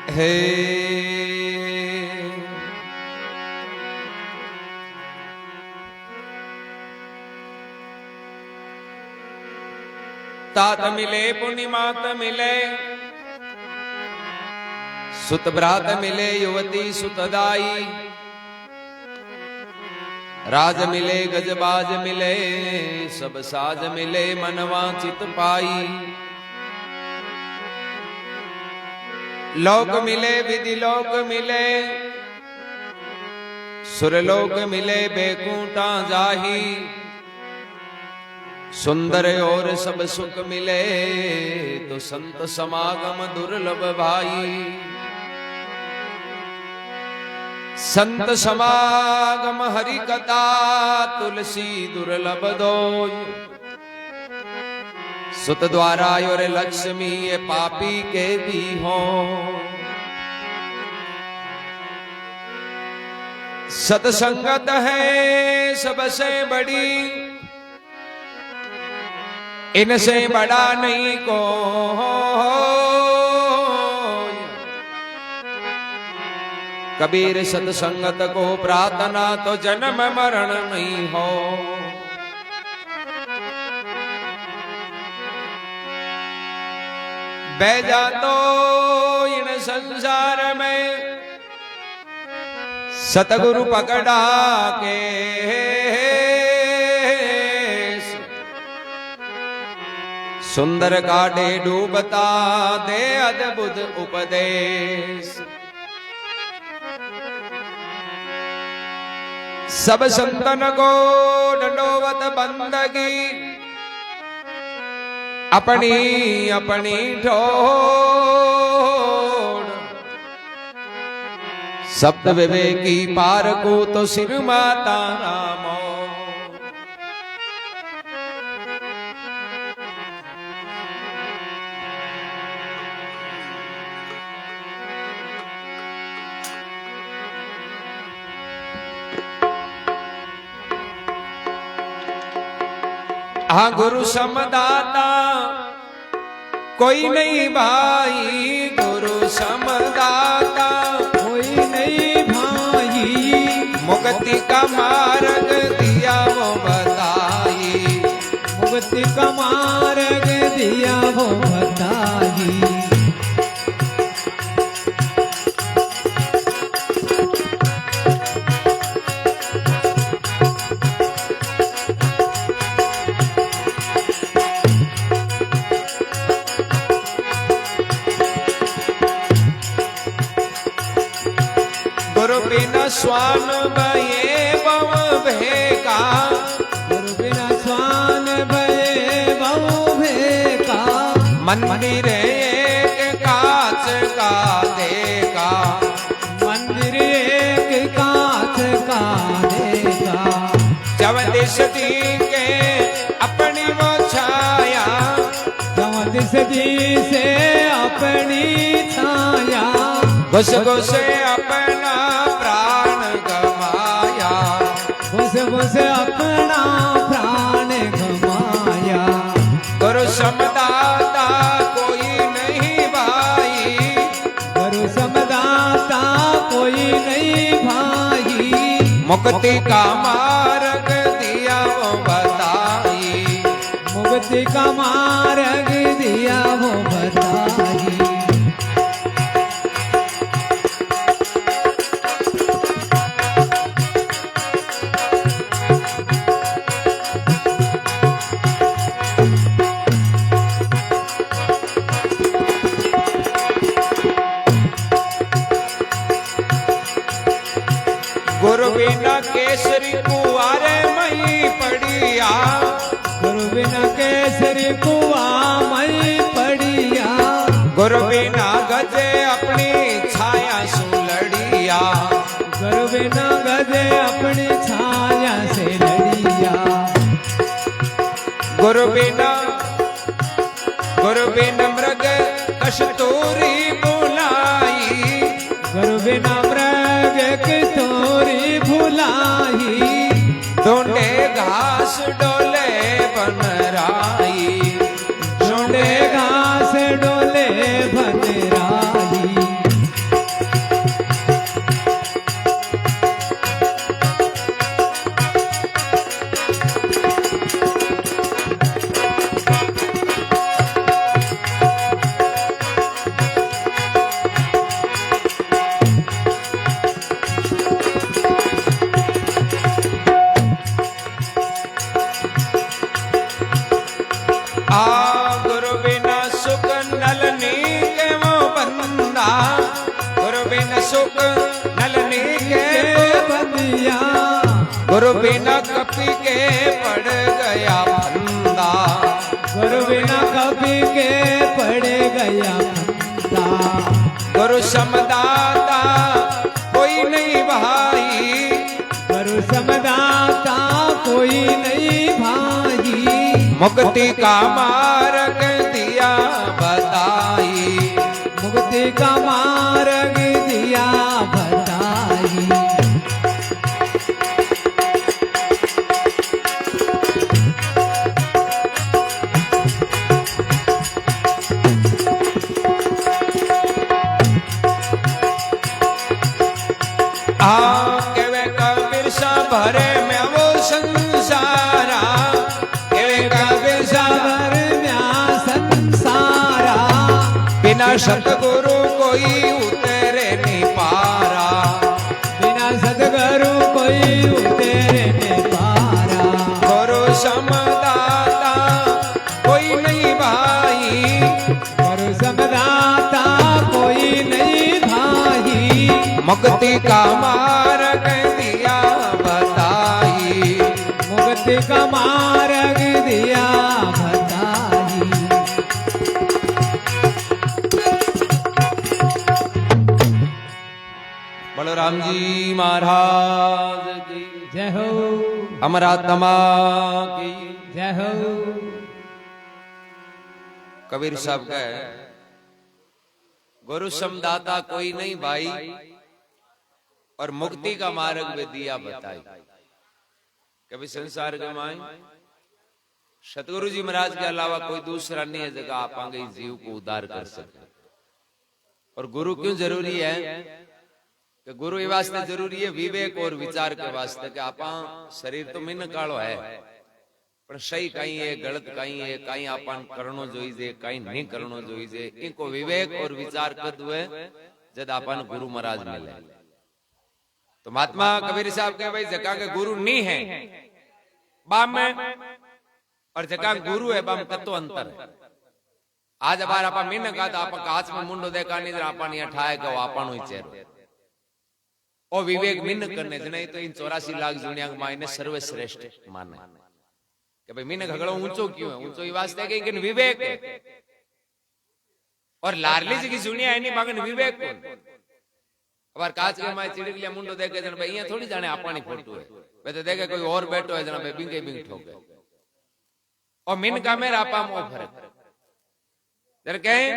हे तात मिले पुण्यमात मिले, सुत भ्रात मिले युवती सुतदाई, राज मिले गजबाज मिले, सब साज मिले मनवांचित पाई। लोक मिले विधि लोक मिले, सुरलोक मिले बैकुंठा जाही, सुंदर और सब सुख मिले तो संत समागम दुर्लभ भाई। संत समागम हरि कथा तुलसी दुर्लभ दोय, सुत द्वारा और लक्ष्मी ये पापी के दी हो। सतसंगत है सबसे बड़ी, इनसे बड़ा नहीं को। कबीर सतसंगत को प्रार्थना तो जन्म मरण नहीं हो। बैजा तो इन संसार में सतगुरु पकड़ा के, सुंदर काटे डूबता दे अद्भुत उपदेश। सब संतन को दंडोवत बंदगी, अपनी अपनी ठोड़। सप्त विवेकी पार को तो सिर माता रामो। हाँ गुरु समदाता कोई नहीं भाई, गुरु समदाता कोई नहीं भाई। मुक्ति का मार्ग दिया वो बताई, मुक्ति का मार्ग दिया वो बताई। गुरु बिना स्वान भये बव भेका, गुरु बिना स्वान भये बव भेका। मंदिर एक कांच का देखा, मंदिर एक कांच का देखा। जब दिश के अपनी वो छाया, जब दिश से अपनी छाया। घुस घुस अपना प्राण गमाया, घुस घुस अपना प्राण गमाया। गुरु समदाता कोई नहीं भाई, गुरु समदाता कोई नहीं भाई। मुक्ति का मार्ग दिया वो बताई, मुक्ति का मार्ग दिया वो बताई। गुरु बिना केसरी कुआरे मई पड़िया, गुरु बिना केसरी कुआ मई पड़िया। गुरु बिना गजे अपनी छाया सुलड़िया, गुरु बिना गजे अपनी छाया से लड़िया। गुरु बिना मृग कस्तूरी बुलाई, गुरु बिना मृग कस्तूरी भुलाई। ढूंढे घास डोले बनराई, ढूंढे घास डोले बनराई। गुरु बिना कपि के पड़ गया फंदा, गुरु बिना कपि के पड़ गया फंदा। गुरु समदाता कोई नहीं भाई, गुरु समदाता कोई नहीं भाई। मुक्ति का मार्ग दिया बताई, मुक्ति का मार्ग दिया बताई। केवे कबीर सा भरे में वो संसारा, केवे कबीर सा भरे में संसारा। बिना सतगुरु कोई उतरे नहीं पारा, बिना सतगुरु कोई उतरे नहीं पारा। गुरु समदाता कोई नहीं भाई, गुरु समदाता कोई नहीं भाई। मुक्ति का मार्ग दिया बताई, मुक्ति का मार्ग दिया बताई। बलराम जी महाराज की जय हो, अमरात्मा की जय हो। कबीर साहब का गुरु समदाता कोई नहीं भाई और मुक्ति का मार्ग भी दिया बताई। कभी संसार के माई सतगुरु जी महाराज के अलावा कोई दूसरा नहीं है जगह आप आगे जीव को उद्धार कर सके। और गुरु क्यों जरूरी है कि गुरु ये वास्ते जरूरी है विवेक और विचार के वास्ते कि आप शरीर तो मिन कालो है पर सही कहीं है गलत कहीं है, कहीं आपन करनो जोईजे कहीं नहीं करनो जोईजे, इनको विवेक और विचार कद हुए जब आपन गुरु महाराज मिले। तो महात्मा कबीर साहब के भाई जगह के गुरु नहीं है बाम में और जगह गुरु है बाम कतो अंतर है। आज बार आपा मीन का तो आपा कांच में मुंडो देखा नहीं आपन यहाँ ठाए गो आपन ही चेहरो और विवेक मिन करने नहीं तो इन 84 लाख दुनिया में इन्हें सर्वश्रेष्ठ माने कि भाई मीन घगड़ो ऊंचो क्यों है, ऊंचो ये वास्ते है कि विवेक है। और लारली जी की दुनिया है नहीं मगन विवेक को अबार कांच के माय चिड़क लिया मुंडो देखे जन भाई यहाँ थोड़ी जाने आपानी फोटो है वे तो देखे कोई और बैठो है जना भाई बिंगे बिंग ठोके और मिन का मेरा आपा मो फर्क जर कहे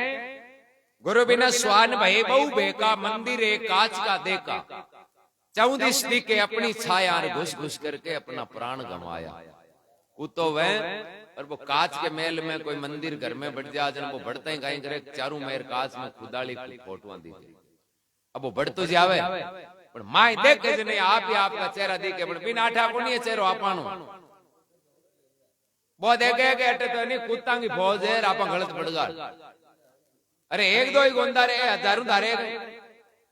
गुरु बिना स्वान भय बहु बेका मंदिर एक कांच का देखा 14 के अपनी छाया घुस घुस करके अपना प्राण गंवाया। तो वह और वो कांच के मेल में कोई मंदिर घर में बढ़ जा जन वो बढ़ते ही कहीं करे चारों मेर कांच में खुदाली फोटो दी अब वो बढ़ तो जावे पर माय देखे जने आप ही आपका चेहरा देखे पर बिना आठा को नहीं चेहरो आपानो वो देखे के अटे तो नहीं कुत्ता की फौज है आपा गलत पड़ गा। अरे एक दो ही गोंदा रे हजारों धारे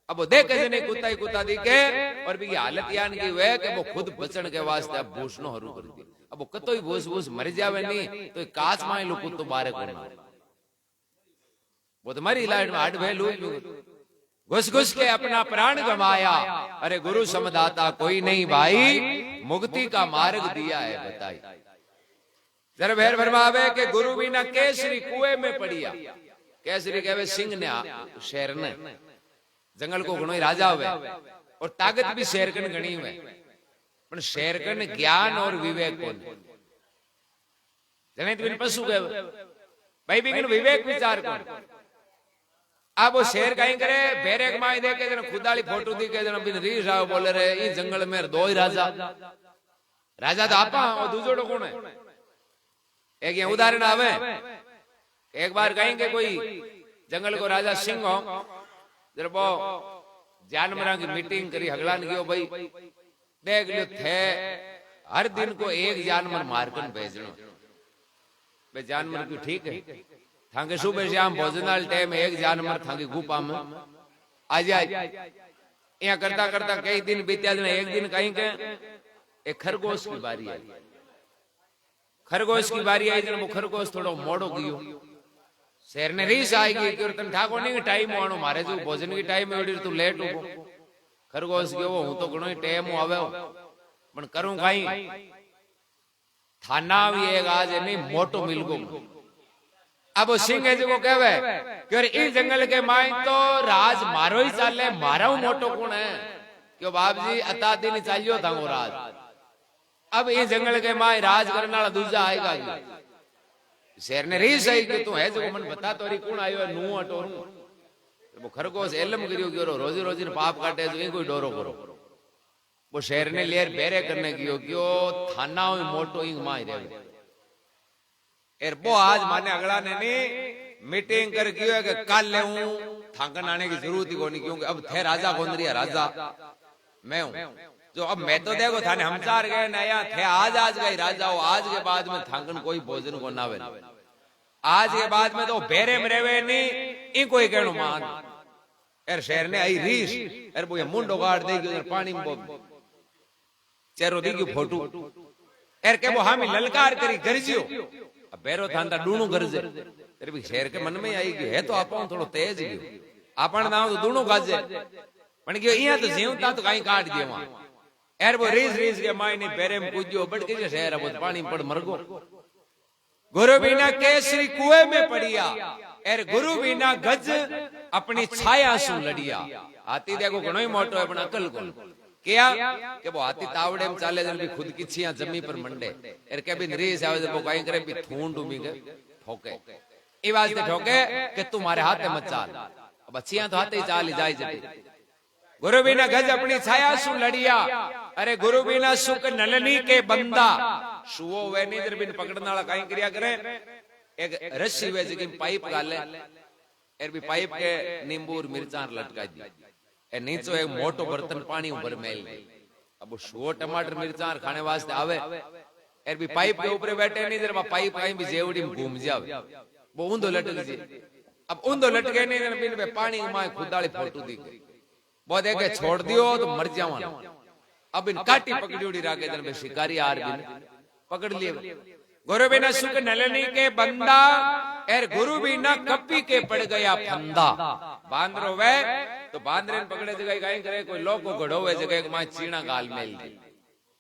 अब वो देखे जने कुत्ता ही कुत्ता दिखे और भी हालत यान की वे कि वो खुद बचन के वास्ते अब भूषणो हरू कर दी। अब वो कतो ही भूस भूस मर जावे नहीं तो कांच माय लो कुत्तो बारे को वो तो मरी लाइट में हाड भेलू घुस घुस के अपना प्राण गंवाया। अरे गुरु समदाता कोई नहीं भाई मुक्ति का मार्ग दिया है बताई। जरा भैर भरमावे के गुरु बिना केसरी कुएं में पड़िया। केसरी कहवे सिंह ने शेर ने जंगल को घणो राजा हुए और ताकत भी शेरकन घणी हुए पर शेरकन ज्ञान और विवेक को जने तो पशु कहे भाई बिगन विवेक विचार को अब वो शेर कहीं करे बेरेक माई देखे जन खुदाली फोटो दी के जन बिन रीस आओ बोले रे ई जंगल में दो ही राजा राजा तो आपा और दूसरो कौन है। एक ये उदाहरण आवे एक बार कहेंगे कोई जंगल को राजा सिंह हो जरा वो जानवरों की मीटिंग करी हगलान गयो भाई देख लियो थे हर दिन को एक जानवर मारकर भेजनो भाई जानवर क्यों ठीक है थांगे सुबह शाम भोजनाल टाइम एक जानवर थांगे गुफा में आ जाए यहाँ करता करता कई दिन बीत्या एक दिन कहीं के एक खरगोश की बारी आई। खरगोश की बारी आई जब वो खरगोश थोड़ा मोड़ो गयो शेर ने रीस आएगी कि तन ठाको नहीं टाइम आनो मारे जो भोजन की टाइम है तू लेट हो खरगोश गयो हूं तो घणो टाइम आवे पण करूं कई थाना भी एक आज नहीं मोटो मिल गो। अब सिंह जो कहवे कि इस जंगल के माई तो राज मारो ही चाले, मारा मोटो कौन है क्यों बाप जी अता दिन चालियो था वो राज। अब इस जंगल के माई राज करने वाला दूसरा आएगा शेर ने रीस आई कि तू है जो मन बता तो री कौन आयो नू अटोरू वो खरगोश एलम करियो कि रोजी रोजी ने पाप काटे जो कोई डोरो करो। वो शेर ने लेर बेरे करने गियो क्यों थाना मोटो इंग माई रे एर वो आज माने अगला ने नहीं मीटिंग कर गियो है कि कल ले हूं थांकन आने की जरूरत ही कोनी क्योंकि अब थे राजा गोंदरिया राजा मैं हूं जो अब मैं तो देखो थाने हम चार गए नया थे आज गए राजा हो आज के बाद में थांकन कोई भोजन को नावे आज के बाद में तो बेरे में रेवे नहीं इन कोई कहनो मान एर शेर ने आई रीस एर वो ये मुंडो गाड़ देगी उधर पानी में चेहरो देगी फोटो एर के वो हामी ललकार करी गरजियो अब बेरो थांता डूणू गरजे तेरे भी शेर के मन में आई कि है तो आपन थोड़ो तेज गयो आपन नाम तो डूणू गाजे पण गयो इया तो जीवता तो काई काट दियो वहां एर वो रीस के मायने बेरे में पूजो बड़ के शेर है वो पानी में पड़ मरगो। गुरु बिना केसरी कुएं में पड़िया एर गुरु बिना गज अपनी छाया सु लड़िया। हाथी देखो घणो ही मोटो है पण अकल कोन क्या के वो हाथी तावड़े में चाले जन भी खुद की छिया जमी पर मंडे एर के भी रीस आवे जब वो काई करे भी थूंड उमी के ठोके ई वास्ते ठोके कि तुम्हारे हाथ में मत चाल अब छिया तो हाथे ही चाल जाए जटी। गुरु बिना गज अपनी छाया सु लड़िया अरे गुरु बिना सुख नलनी के बंदा सुओ वे नींदर बिन पकड़ने वाला काई क्रिया करे एक रस्सी वे जकी पाइप गाले एर भी पाइप के नींबू और मिर्चार लटका दी ए नीचो एक मोटो बर्तन पानी ऊपर मेल दे। अब सुओ टमाटर मिर्चार खाने वास्ते आवे एर भी पाइप के ऊपर बैठे नींदर में पाइप कहीं भी जेवड़ी में घूम जावे वो ऊंधो लटक जी। अब ऊंधो लटके नींदर बिन में पानी में खुदाली फोटो दी वो देखे छोड़ दियो तो मर जावा। अब इन काटी पकड़ी उड़ी राके जन में शिकारी आर बिन पकड़ लिए। गुरु बिना सुख नलनी के बंदा एर गुरु बिना कपी के पड़ गया फंदा। बांदरो वे तो बांदरे पकड़े जगह कहीं करे कोई लोग को घड़ो वे जगह मां चीना गाल मेल दी।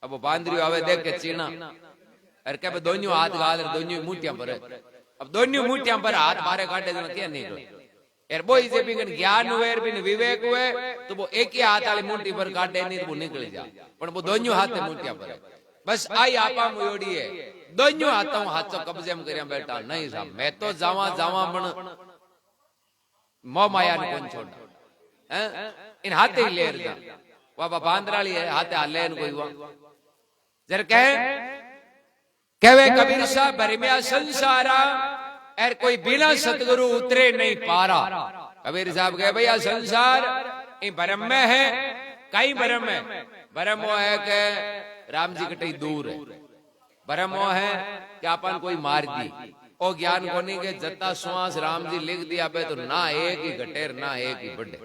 अब वो बांदरियो आवे देख के चीना एर के दोन्यों हाथ गाल दोन्यों मुठियां पर अब दोन्यों मुठियां पर हाथ मारे काटे जन क्या निकलो एर वो इसे भी ज्ञान हुए बिन विवेक हुए तो वो एक ही हाथ वाली मुट्ठी पर काटे नहीं तो वो निकल जा पर वो दोनों हाथ में मुट्ठियां पर बस आई आपा मुयोड़ी है दोनों हाथों हाथों कब्जे में करिया बैठा नहीं साहब मैं तो जावा जावा बन मोह माया ने कौन छोड़ा हैं इन हाथे ही लेर जा बाबा बांदराली है हाथे हाले इन कोई हुआ जर कहवे कबीर सा भरमिया संसारा एर कोई बिना सतगुरु उतरे नहीं पारा। कबीर साहब कहे भैया संसार इन भरम में है कई भरम है भरम वो है कि राम जी कटई दूर है भरम वो है कि अपन कोई मार दी ओ ज्ञान कोनी के जत्ता श्वास राम जी लिख दिया बे तो ना एक ही घटेर ना एक ही बढ़े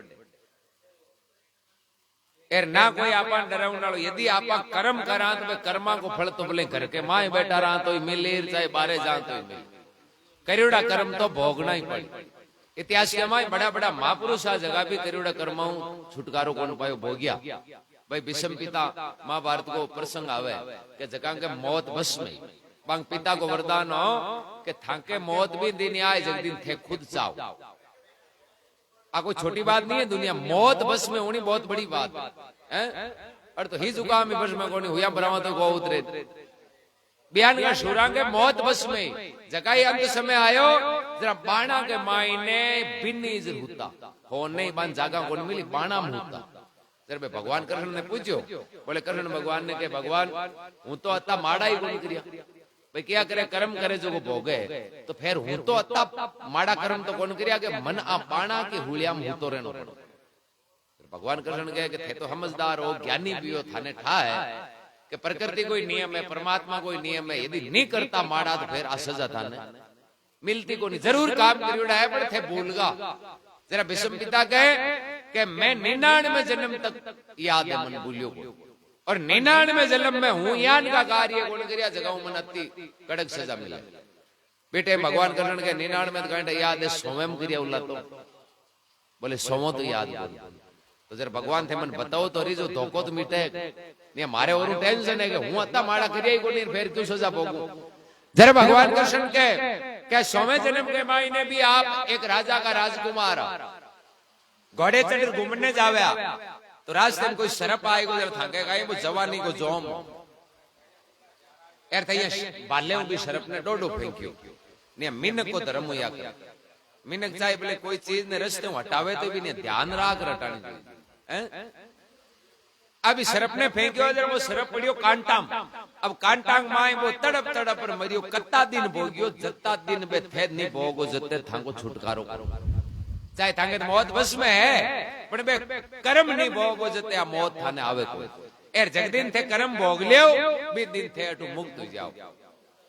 एर ना कोई आपन डराव नालो यदि आपा कर्म करा तो कर्मा को फल तो बोले घर के माए बैठा रहा तो मिले चाहे बारे जा तो मिले करियोड़ा कर्म तो भोगना ही पड़े। इतिहास के माए बड़ा बड़ा महापुरुष आ जगह भी करियोड़ा कर्माऊ छुटकारो कौन पायो भोगिया। भाई विषम पिता महाभारत को प्रसंग आवे कि जगह के मौत बस में बांग पिता को वरदान हो कि थाके मौत भी दिन आए जग दिन थे खुद चाओ। आ कोई छोटी बात नहीं है दुनिया मौत बस में होनी बहुत बड़ी बात है और तो ही जुकाम में बस में कोनी हुआ बरामा तो गो उतरे बयान का शुरांगे मौत बस में जगह अंत समय आयो जरा बाणा के मायने बिन्नी होता हो नहीं बान जागा कौन मिली बाणा में होता जरा भगवान कृष्ण ने पूछो बोले कृष्ण भगवान ने के भगवान हूं तो अता माड़ा ही कौन करिया भाई क्या करे कर्म करे जो भोगे तो फिर हूं तो अता माड़ा कर्म तो कौन करिया के मन आ बाणा के हुलिया में तो रहनो पड़ो। भगवान कृष्ण कहे कि थे तो समझदार हो ज्ञानी भी हो थाने ठा है कि प्रकृति कोई नियम है परमात्मा कोई नियम है यदि नहीं करता माड़ा तो फिर असजा था ने मिलती को नहीं जरूर काम करियोड़ा है पर थे भूलगा। जरा विषम पिता कहे कि मैं 99 जन्म तक याद है मन भूलियो को और 99 जन्म में हूं यान का कार्य कौन करिया जगह मन अति कड़क सजा मिला। बेटे भगवान कृष्ण के 99 घंटे याद है सोवेम करिया उल्ला तो बोले सोमो तो याद तो जरा भगवान थे मन बताओ तो रीजो धोखो तो मीटे ने मारे और टेंशन है कि हूं अत्ता माड़ा करिया को नहीं फिर क्यों सजा भोगूं। जरा भगवान कृष्ण के 100वें जन्म के मायने भी आप एक राजा का राजकुमार घोड़े चढ़ घूमने जाव्या तो रास्ते में कोई सरप आएगो जरा थाकेगा वो जवानी को जोम यार था बाल्य भी शरप ने डोडो फेंक्यो ने मिनक को धर्म हुआ कर मिनक चाहे बोले कोई चीज ने रस्ते हटावे तो भी ने ध्यान राख रटानी हैं अभी सरप ने फेंक्यो जरा वो सरप पड़ियो कांटाम अब कांटांग माए वो तड़प तड़प पर मरियो कत्ता दिन भोगियो जत्ता दिन बे थे नहीं भोगो जत्ते थांको छुटकारो करो चाहे थांगे तो मौत बस में है पर बे कर्म नहीं भोगो जत्ते आ मौत थाने आवे कोई एर जगदीन थे कर्म भोग लियो बी दिन थे अटू मुक्त हो जाओ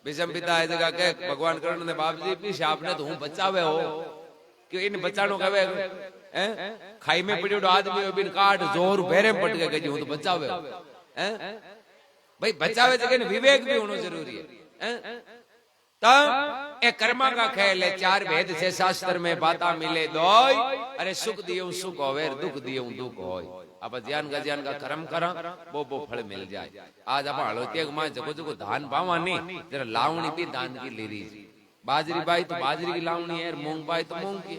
बिजम पिता है जगह के भगवान करण ने बाप जी भी आपने तो हूं बचावे हो कि इन बचानो कहे हैं खाई में पड़ियो आदमी बिन काट जोर बेरे पट के हूं तो बचावे हो हैं भाई बचावे जगह ने विवेक भी होना जरूरी है तब एक कर्मा का खेल है 4 भेद से शास्त्र में बाता मिले दोय अरे सुख दियो सुख होवे दुख दियो दुख होय आप ज्ञान का कर्म करा वो फल मिल जाए आज आप हलोतिया मां जगो जगो धान पावा नहीं जरा लावणी भी दान की ले रही बाजरी बाई तो बाजरी की लावणी है मूंग बाई तो मूंग की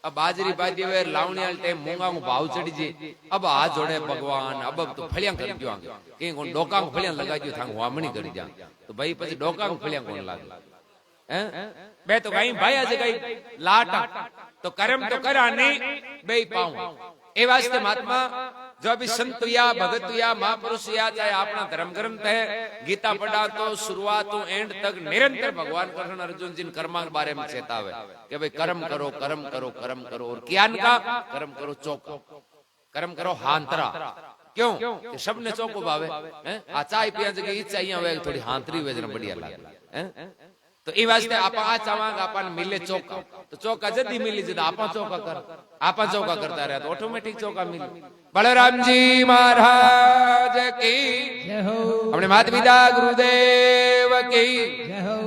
अब बाजरी बाई वे लावणी वाले टाइम मूंगा को भाव चढ़ी जे अब हाथ जोड़े भगवान अब तो फलियां कर दियो आगे कहीं को डोका को फलियां लगा दियो थांग वामणी कर जा तो भाई પછી डोका को फलियां कोन लागे हैं बे तो कहीं भाई आज कहीं लाट तो कर्म तो करा नहीं बे पाऊं ए वास्ते महात्मा जो अभी संत या भगत या महापुरुष या चाहे अपना धर्म ग्रंथ है गीता पढ़ा तो शुरुआत तो एंड तक निरंतर भगवान कृष्ण अर्जुन जिन कर्मा के बारे में चेतावे कि भाई कर्म करो कर्म करो कर्म करो और ज्ञान का कर्म करो चौका कर्म करो हांतरा क्यों कि सब ने चौको भावे हैं आ चाय पिया जगह इच्छा वे थोड़ी हांतरी वे जरा बढ़िया लागे हैं तो ई वास्ते आप आ चावांगा अपन मिले चौका तो चौका जदी मिली जद आपा चौका कर आपा चौका करता रहे तो ऑटोमेटिक चौका मिले बलराम जी महाराज की जय हो अपने माता पिता गुरुदेव की जय हो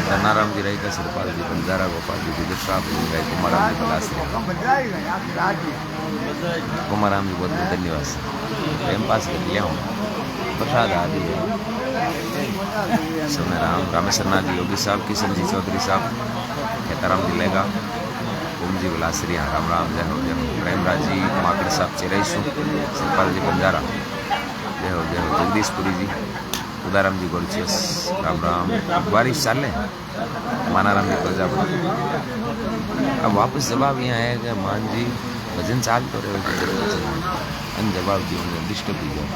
धनाराम जी रही सिरपाल जी बंजारा गोपाल जी विजय साहब जी कुमाराम जी बलाश्री कुमाराम जी बहुत बहुत धन्यवाद टाइम पास कर लिया हूँ प्रसाद आदि है समय राम रामेश्वर नाथ जी योगी साहब किशन जी चौधरी साहब खेताराम जी लेगा ओम जी बलाश्री राम राम जय हो प्रेमराज जी माकड़ साहब चिरईसु सिरपाल जी बंजारा जय हो जगदीशपुरी जी उदाराम जी गोलचियस राम राम बारिश चाले मानाराम जी प्रजापति अब वापस जवाब यहाँ है कि मान जी भजन चाल तो रहे अन जवाब जी उन्हें डिस्टर्ब ही जाओ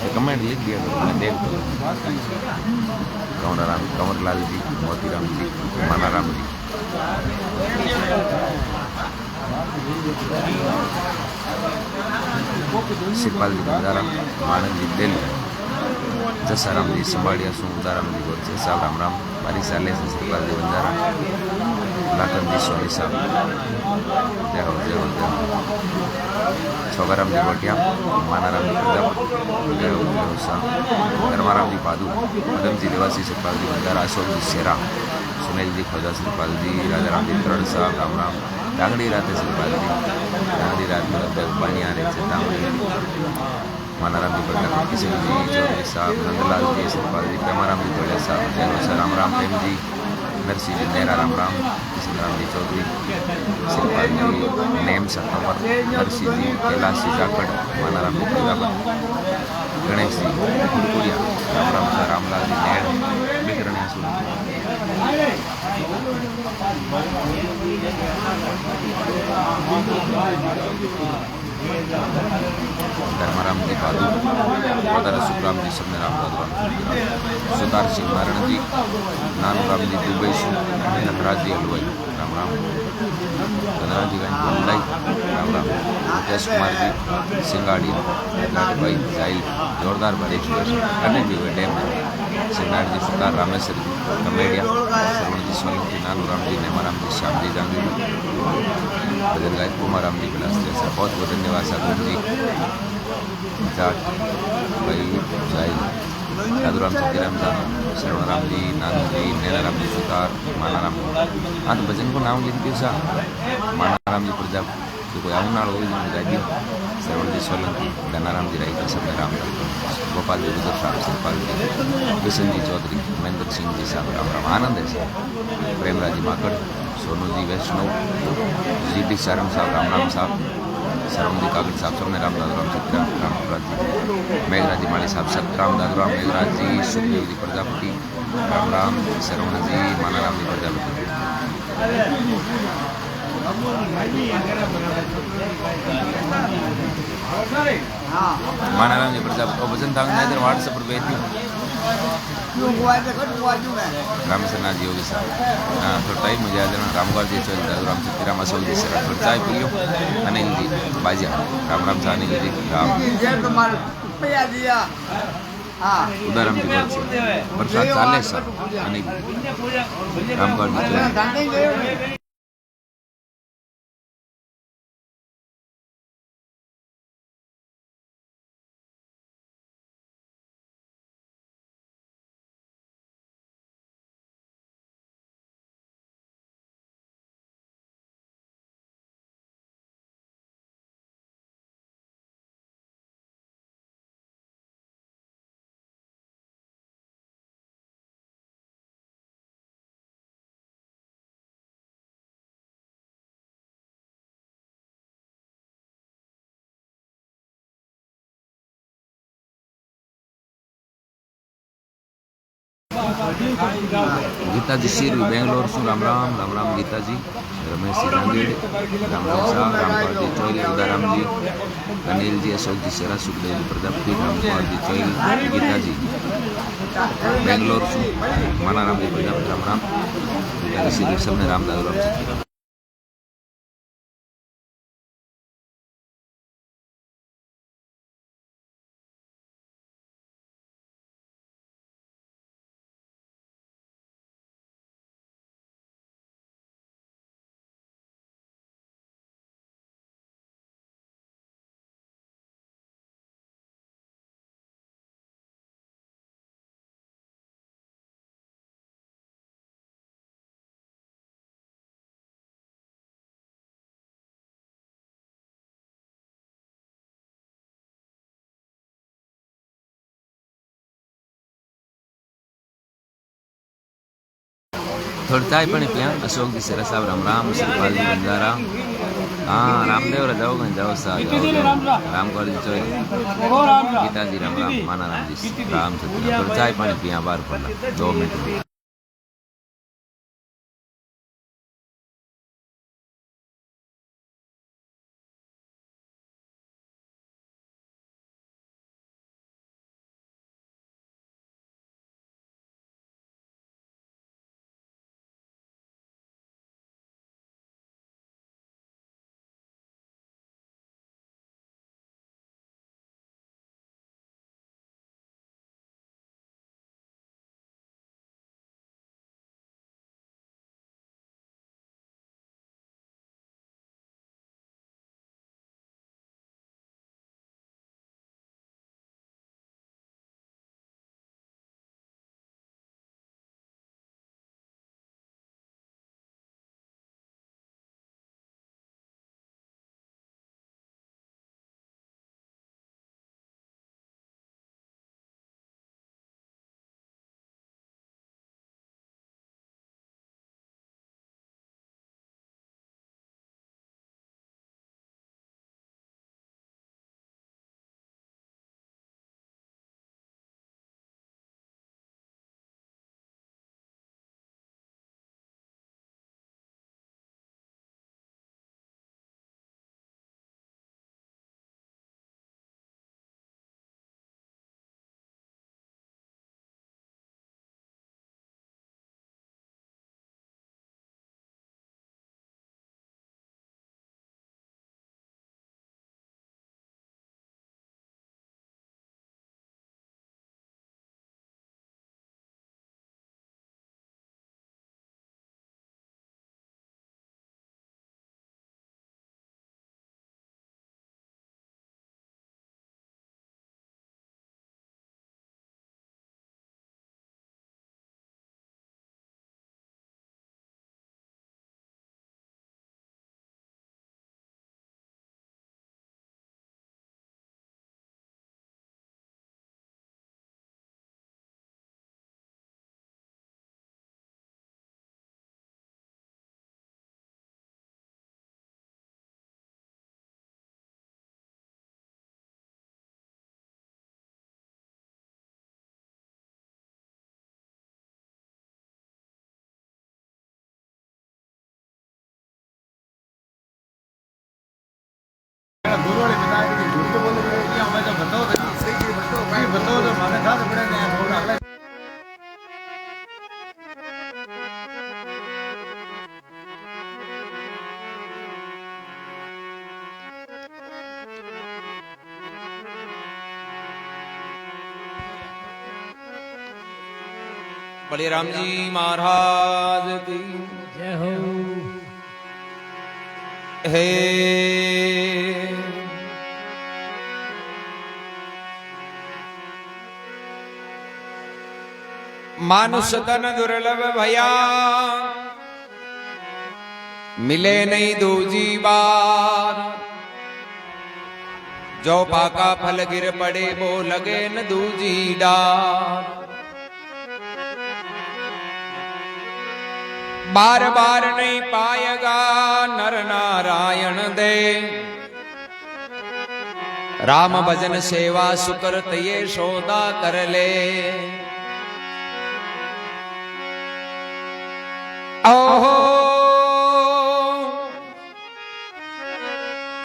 तो कमेंट लिख दिया तो मैं देख दो कंवरलाल जी मोतीराम जी मानाराम जी शिवपाल जी बंजारा मानंद जी दिल्ली जसाराम जी संभाड़िया सु उदाराम जी गोरचे साहब राम राम मारी साले से शिवपाल जी बंजारा लाखन जी सोनी साहब जय हो छोगाराम जी गोटिया मानाराम जी प्रजापति जय हो साहब धर्माराम जी पादू मदम जी निवासी शिवपाल जी बंजारा अशोक जी शेरा सुनील जी खोजा शिवपाल जी राजाराम जी करण साहब राम राम डांगड़ी रात शिवपाल जी डांगड़ी रात पानी आ रहे थे डांगड़ी मानाराम जी प्रजापति किशन जी चौधरी साहब नंदलाल जी शिवपाल जी प्रेमाराम जी तोड़िया साहब जय हो सर राम राम प्रेम जी नरसिंह जी नेहरा राम राम किशन राम जी चौधरी शिवपाल जी नेम सतवर नरसिंह जी कैलाश जी जाखड़ मानाराम जी प्रजापति गणेश जी कुड़कुड़िया राम राम सर रामलाल जी नैण बिकरणिया सुन धर्माराम जी पादू પોતાના સુખરામ जी सबने राम दादराम सुतार सिंह मारण जी नानू राम जी दुबई से नटराज जी हलवाई राम राम धनराज जी का गुंडाई राम राम मुकेश कुमार जी सिंगाड़ी भाई जाइल जोरदार बारिश करने भी हुए डैम में सिंगाड़ जी सुतार रामेश्वर जी कमेडिया श्रवण जी सोलंकी नानू राम जी नेमाराम जी श्याम जी गांधी भजन गायक कुमार राम जी बिलास जैसा बहुत बहुत धन्यवाद साधु जी जाट भाई जाइल साधुराम सतीराम जानो श्रवणराम जी नानू जी नैनाराम जी सुतार मानाराम हाँ तो भजन को नाम लिख दियो सा मानाराम जी प्रजा जो कोई आउन नाल होई जी गाई श्रवण जी सोलंकी गनाराम जी राई सबने राम गोपाल जी रुद्र साहब सिरपाल जी किशन जी चौधरी महेंद्र सिंह जी साहब राम राम आनंद है प्रेमराज जी माकड़ सोनू जी वैष्णव जी डी सारंग साहब राम राम साहब सरवण जी कागड़ साहब सबने राम दादराम सतराम रामपुरा जी मेघराज जी माली साहब सतराम दादराम मेघराज जी सुखदेव जी प्रजापति राम राम सरवण जी मानाराम जी प्रजापति मानाराम जी प्रजापति और भजन था इधर व्हाट्सएप पर भेज दियो रामेश्वर जी होगी सर हाँ तो टाइम मुझे आज रामगढ़ जी चल दादूराम सतीराम अशोक जी सर थोड़ा चाय पी लो अनिल जी बाजिया राम राम से अनिल जी राम उदाराम जी बरसात चाले सर अनिल रामगढ़ जी चल गीता जी सीरवी बेंगलोर सु राम राम गीता जी रमेश जी नांदेड़ राम राम साहब रामपाल जी चोइल उदाराम जी अनिल जी अशोक जी सेरा सुखदेव जी प्रजापति रामकुमार जी चोइल गीता जी बेंगलोर सु मानाराम जी प्रजापति राम राम गीता जी सीरवी सबने राम दादराम थोड़ी चाय पानी पिया अशोक जी सेरा साहब राम राम शिवपाल जी बंजारा हाँ रामदेव जाओ कहीं जाओ सा रामगढ़ जी चोई गीता जी राम राम माना राम जी राम सत्य थोड़ी चाय पानी पिया बाहर पड़ा 2 मिनट बड़े राम जी महाराज की जय हो। हे मानुष तन दुर्लभ भया, मिले नहीं दूजी बार। जो पाका फल गिर पड़े वो लगे न दूजी डार। बार बार नहीं पाएगा नर नारायण दे, राम भजन सेवा सुकरत ये सौदा कर ले। ओहो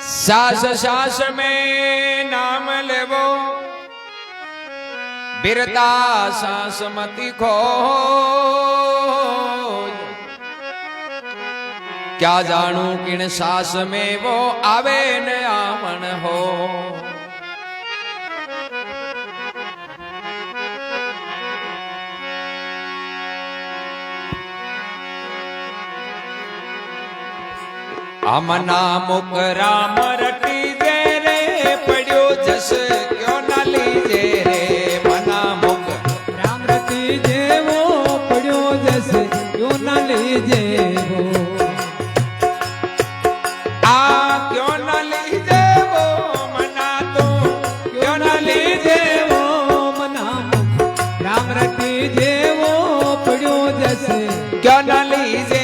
सास सास में नाम लेवो, बिरता सांस मति खो। क्या जानू किन सास में वो आवे न आमन हो। अमना मुक राम रटी दे रे, पड़ियो जस क्यों न लीजे रे। मना मुक राम रटी जे वो पड़ियो जस क्यों न लीजे वो। क्यों न लीजे वो मना तो क्यों न लीजे वो मना राम रटी जे वो पड़ियो जस क्यों न लीजे।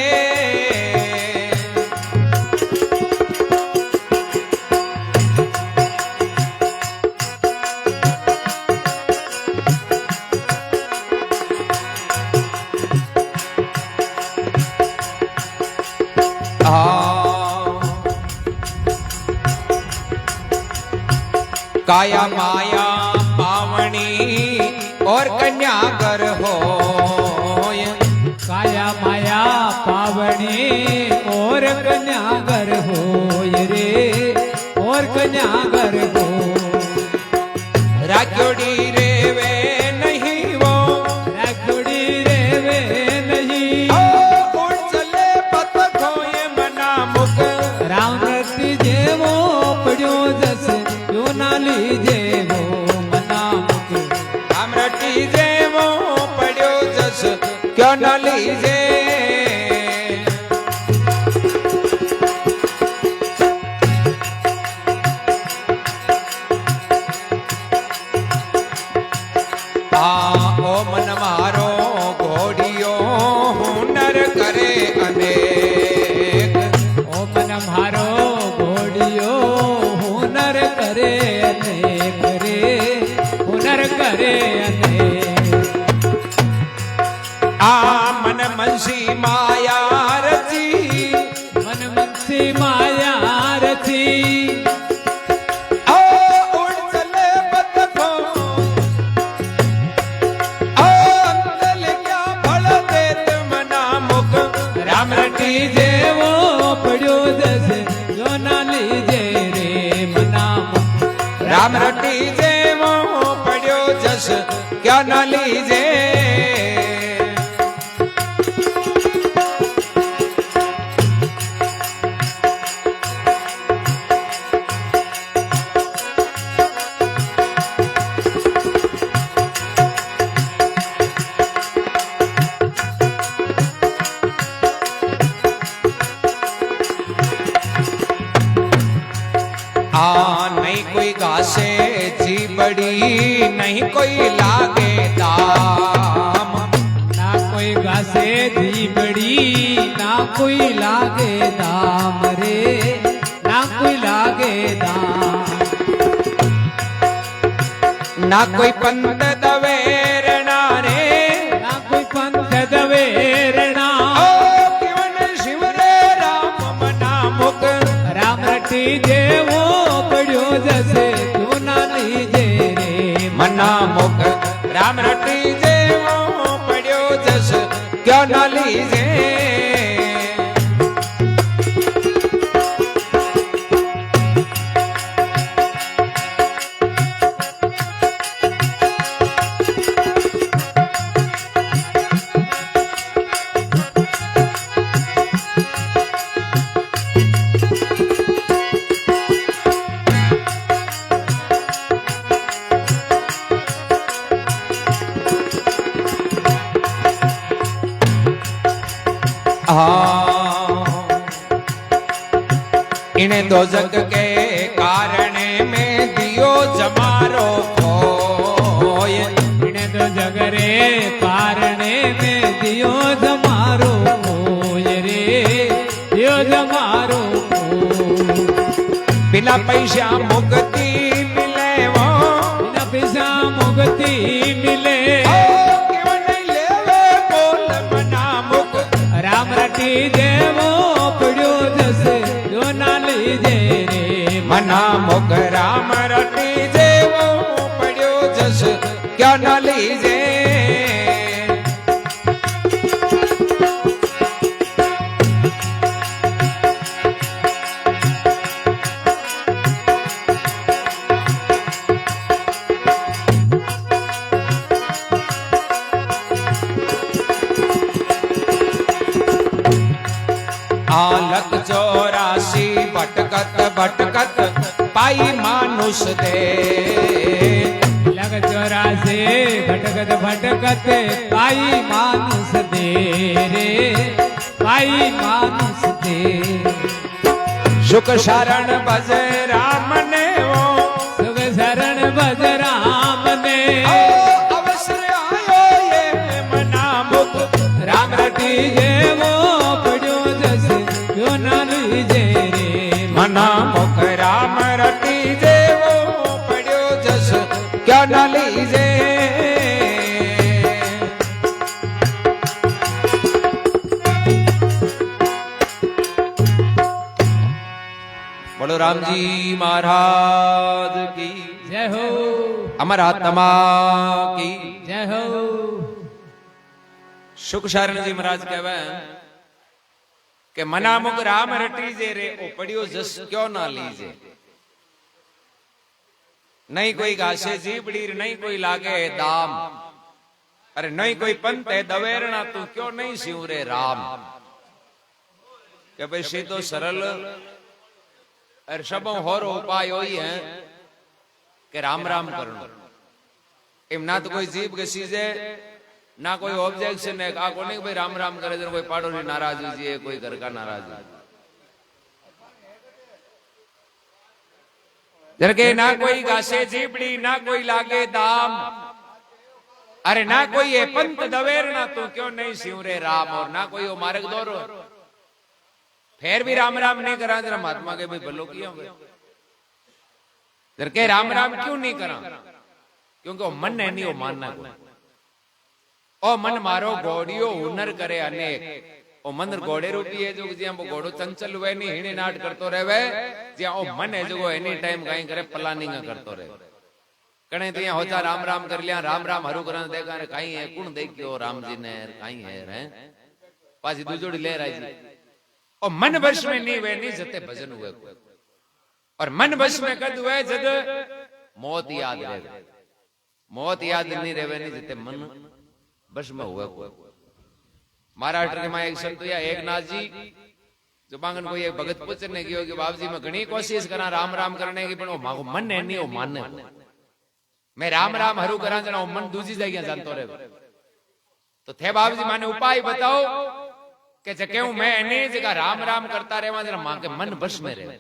काया माया पावनी और कन्यागर हो। काया माया पावनी और कन्यागर हो रे, और कन्यागर हो। राजोड़ी रे वे नहीं वो, राजोड़ी रे वे नहीं। उड़ चले पत खोए मना मुक, राम रटी जे वो पड़ियो जस क्यों ना लीजे वो मना मुक। राम रटी जे वो पड़ियो जस क्यों न लीजे। ओ मन मारो घोड़ियो हुनर करे अनेक। ओ मन मारो घोड़ियो हुनर करे अनेक रे, हुनर करे अनेक। मन मनसी माया रची, मन मनसी माया रची। उड़ चले पत खो, अंतल क्या फल देत मना मुख। राम रटी जे वो पड़ियो जस जो ना लीजे रे मना मुख। राम रटी जे वो पड़ियो जस क्या न लीजे। नहीं कोई घासे जी बड़ी, नहीं कोई लागे दाम। ना कोई घासे दी बड़ी, ना कोई लागे दाम रे, ना कोई लागे दाम। ना कोई पंत दवेरणा रे, ना कोई पंथ दवेरणा। केवल शिव रे राम मना मुक। राम रटी जे वो पड़ियो जसे क्यों ना लीजे रे मना मुक। राम रटी जे वो पड़ियो जस क्यों न लीजे। हाँ इन्हें दो जग के कारण में दियो जमारो खोय, इन्हें दो जग रे कारण में दियो जमारो खोय रे, दियो जमारो खोय। बिना पैसा मुक्ति मिले वो, बिना पैसा मुक्ति मिले, क्यों नहीं लेवे बोल मना मुक, राम रटी देवो पड़ो जस जो ना लीजे रे, मना मुक राम रटी जेवो पड़ो जस क्या न लीजे। आलक 84 भटकत भटकत पाई मानुष दे, लग 84 भटकत भटकत पाई मानुष दे रे, पाई मानुष दे। सुख शरण भज राम ने वो, सुख शरण भज राम ने, अवसर आयो ये मना मुक, राम रटी जे वो पड़ो जस जो ना लीजे रे, मना मुक राम रटी जेवो पड़ो जस क्या न लीजे। बोलो राम जी महाराज की जय हो, अमर आत्मा की जय हो। सुख शरण जी महाराज कहवे के मना मुक राम रटी जे रे ओ पड़ियो जस क्यों ना लीजे। नहीं कोई घासे जीबड़ी नहीं कोई लागे दाम, अरे नहीं कोई पंत है दवेरना तू क्यों नहीं सिवरे राम। के भाई सीधो सरल और सब होर उपाय वही है कि राम राम करना। एम ना तो कोई जीव के सीजे ना कोई ऑब्जेक्शन है, आ को नहीं भाई राम राम करे कोई पाड़ोसी नाराज हुई, कोई घर का नाराज हुई। जरके ना कोई घासे जीबड़ी ना कोई लागे दाम, अरे ना कोई ये पंत दवेरना तू क्यों नहीं सिवरे राम, और ना कोई वो मार्ग दौरो फिर भी राम राम नहीं करा। जरा महात्मा के भाई भलो किया जरके राम राम क्यों नहीं करा, क्योंकि वो मन है नहीं वो मानना को। ओ मन मारो घोड़ियो हुनर करे अनेक, ओ मन घोड़े रूपी है जो ज्यां वो घोड़ो चंचल हुए नहीं हिणी नाट करतो रहे, ज्यां ओ मन है जो एनी टाइम कहीं करे प्लानिंग करतो रहे। कणे तो यहाँ होता राम राम कर लिया, राम राम हरू करन देखा रे कहीं है कुण देखियो राम जी ने कहीं है पासी दूजोड़ी ले रही जी। और मन वश में नहीं वे नहीं जते भजन हुए, और मन वश में कद हुए जद मौत याद रहे। मौत याद नहीं रहे नहीं जते मन वश में हुए। महाराष्ट्र के मां एक संत या एक नाथ जी जो बांगन कोई एक भगत पूछने की कि बाबू जी मैं घनी कोशिश करा राम राम करने की, पण वो मन है नहीं वो मानने मैं राम राम हरू करा जना मन दूजी जगह जानतो रहे। तो थे बाबू जी माने उपाय बताओ कि जकेऊ मैं एनी जगह राम राम करता रहवा जरा मां के मन वश में रहे।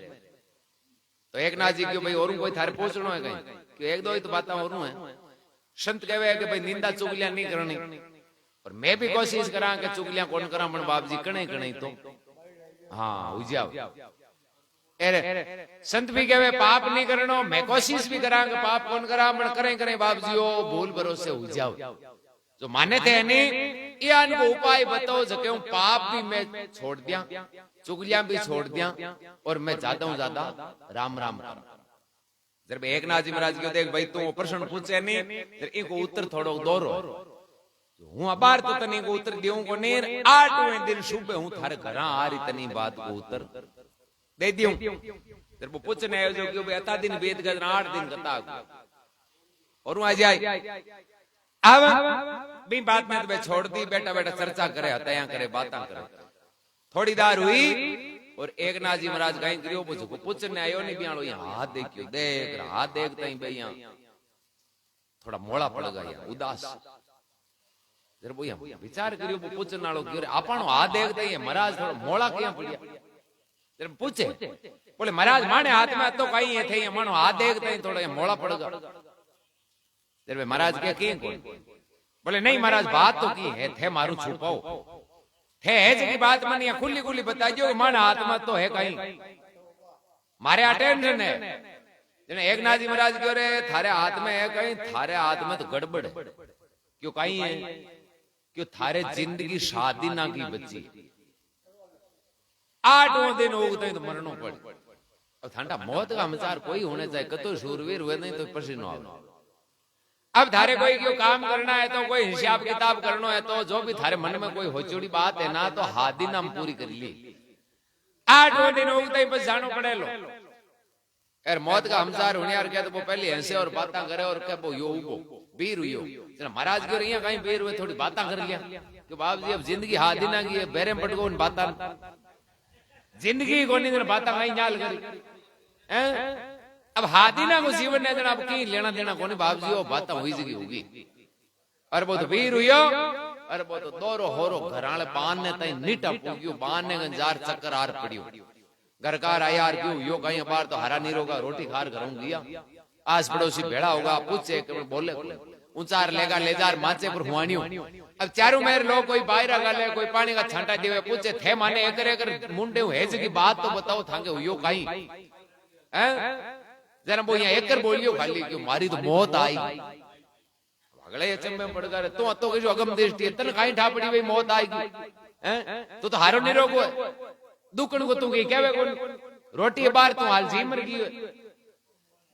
तो एक नाथ जी क्यों भाई और कोई थारे पूछनो है कहीं कि एक दो ही तो बातें और है। संत कहवे कि भाई निंदा चुगलियां नहीं करनी, और मैं भी कोशिश करा कि चुगलियां कौन करा, पण बाप जी कणे कणे तो हाँ उजाओ। संत भी कहवे पाप नहीं करनो, मैं कोशिश भी करा कि पाप कौन करा, पण करे करे बाप जी ओ भूल भरोसे उजाओ। जो माने थे नहीं ये इनको उपाय बताओ जके पाप भी मैं छोड़ दिया, चुगलियां भी छोड़ दिया, और मैं ज्यादा ज्यादा राम राम करूं। जब एक नाथ जी महाराज क्यों देख भाई तू प्रश्न पूछे नहीं, इनको उत्तर थोड़ो दोरो हूं अबार तो तनी को उत्तर देऊं को नेर 8वें दिन सुबह हूं थारे घर आ रही तनी बात को उत्तर दे दियो। जब वो पूछने आयो जो कि भाई अता दिन वेद गज 8 दिन कथा और हूं आ जाए अब भी बात में तो छोड़ दी, बैठा बैठा चर्चा करे हत्या करे बातें करे। थोड़ी देर हुई और एक नाथ जी महाराज कहीं करियो पूछने आयो नहीं बियाणो यहाँ हाथ देखियो देख हाथ देखता ही भाई यहाँ थोड़ा मोड़ा पड़ गया उदास। जरा वो यहाँ विचार करियो वो पूछने वालों क्यों आपनो हाथ देखते ही महाराज थोड़ा मोड़ा क्या पड़िया जरा पूछे बोले महाराज माने हाथ में तो कहीं है थे मानो हाथ देखते ही थोड़ा मोड़ा पड़ेगा जरा महाराज क्या किए बोले नहीं महाराज बात तो की है थे मारू छुपाओ थे है की बात मन यहाँ खुली खुली बताइयो मन हाथ में तो है कहीं मारे अटेंशन है एक नाथ जी महाराज क्यों रे थारे हाथ में है कहीं थारे हाथ में तो गड़बड़ है क्यों कहीं है क्यों थारे जिंदगी शादी ना की बच्ची 8 दिन उगते तो मरनो पड़े अब ठंडा मौत का समाचार कोई होने चाहिए कतो शूरवीर हुए नहीं तो पसीनो आओ अब थारे कोई क्यों काम करना है तो कोई हिसाब किताब करना है तो जो भी थारे मन में कोई होचोड़ी बात है ना तो हाथ दिन हम पूरी कर ली 8 दिन उगते ही बस जानो पड़े लो यार मौत का हमसार होने यार क्या तो वो पहले हंसे और बातें करे और क्या वो यो उगो बीर हुई महाराज क्यों रही कहीं बीर हुए थोड़ी बातें कर लिया कि बाप जी अब जिंदगी हाथ दिन की है बेरे पटको उन बात जिंदगी को नहीं बातें कहीं जाल करी अब हाथ दिन को जीवन ने अब कहीं लेना देना को नहीं बाप जी वो बातें हुई जगी होगी और वो तो बीर हुई अरे वो तो दोरो होरो घराले पान ने तई नीटा पूगियो बान ने गंजार चक्कर आर पड़ियो घरकार आया यार क्यों यो कहीं बार तो हरा नहीं रोगा रोटी खार घरों गया आस पड़ोसी भेड़ा होगा पूछे बोले ऊंचार लेगा लेजार माचे पर हुआनियो अब चारों मेरे लोग कोई बाहर गाले कोई पानी का छांटा देवे पूछे थे माने एकर एकर मुंडे हेज की बात तो बताओ थांगे यो कहीं हैं जरा वो यहाँ एकर बोलियो खाली क्यों मारी तो मौत आई अगले चम्मे पड़ गए तो जो अगम दृष्टि तन कहीं ठापड़ी भाई मौत आएगी हैं तो हारो नहीं रोको दुकन को तू क्या रोटी बार तू हाल जी मर गई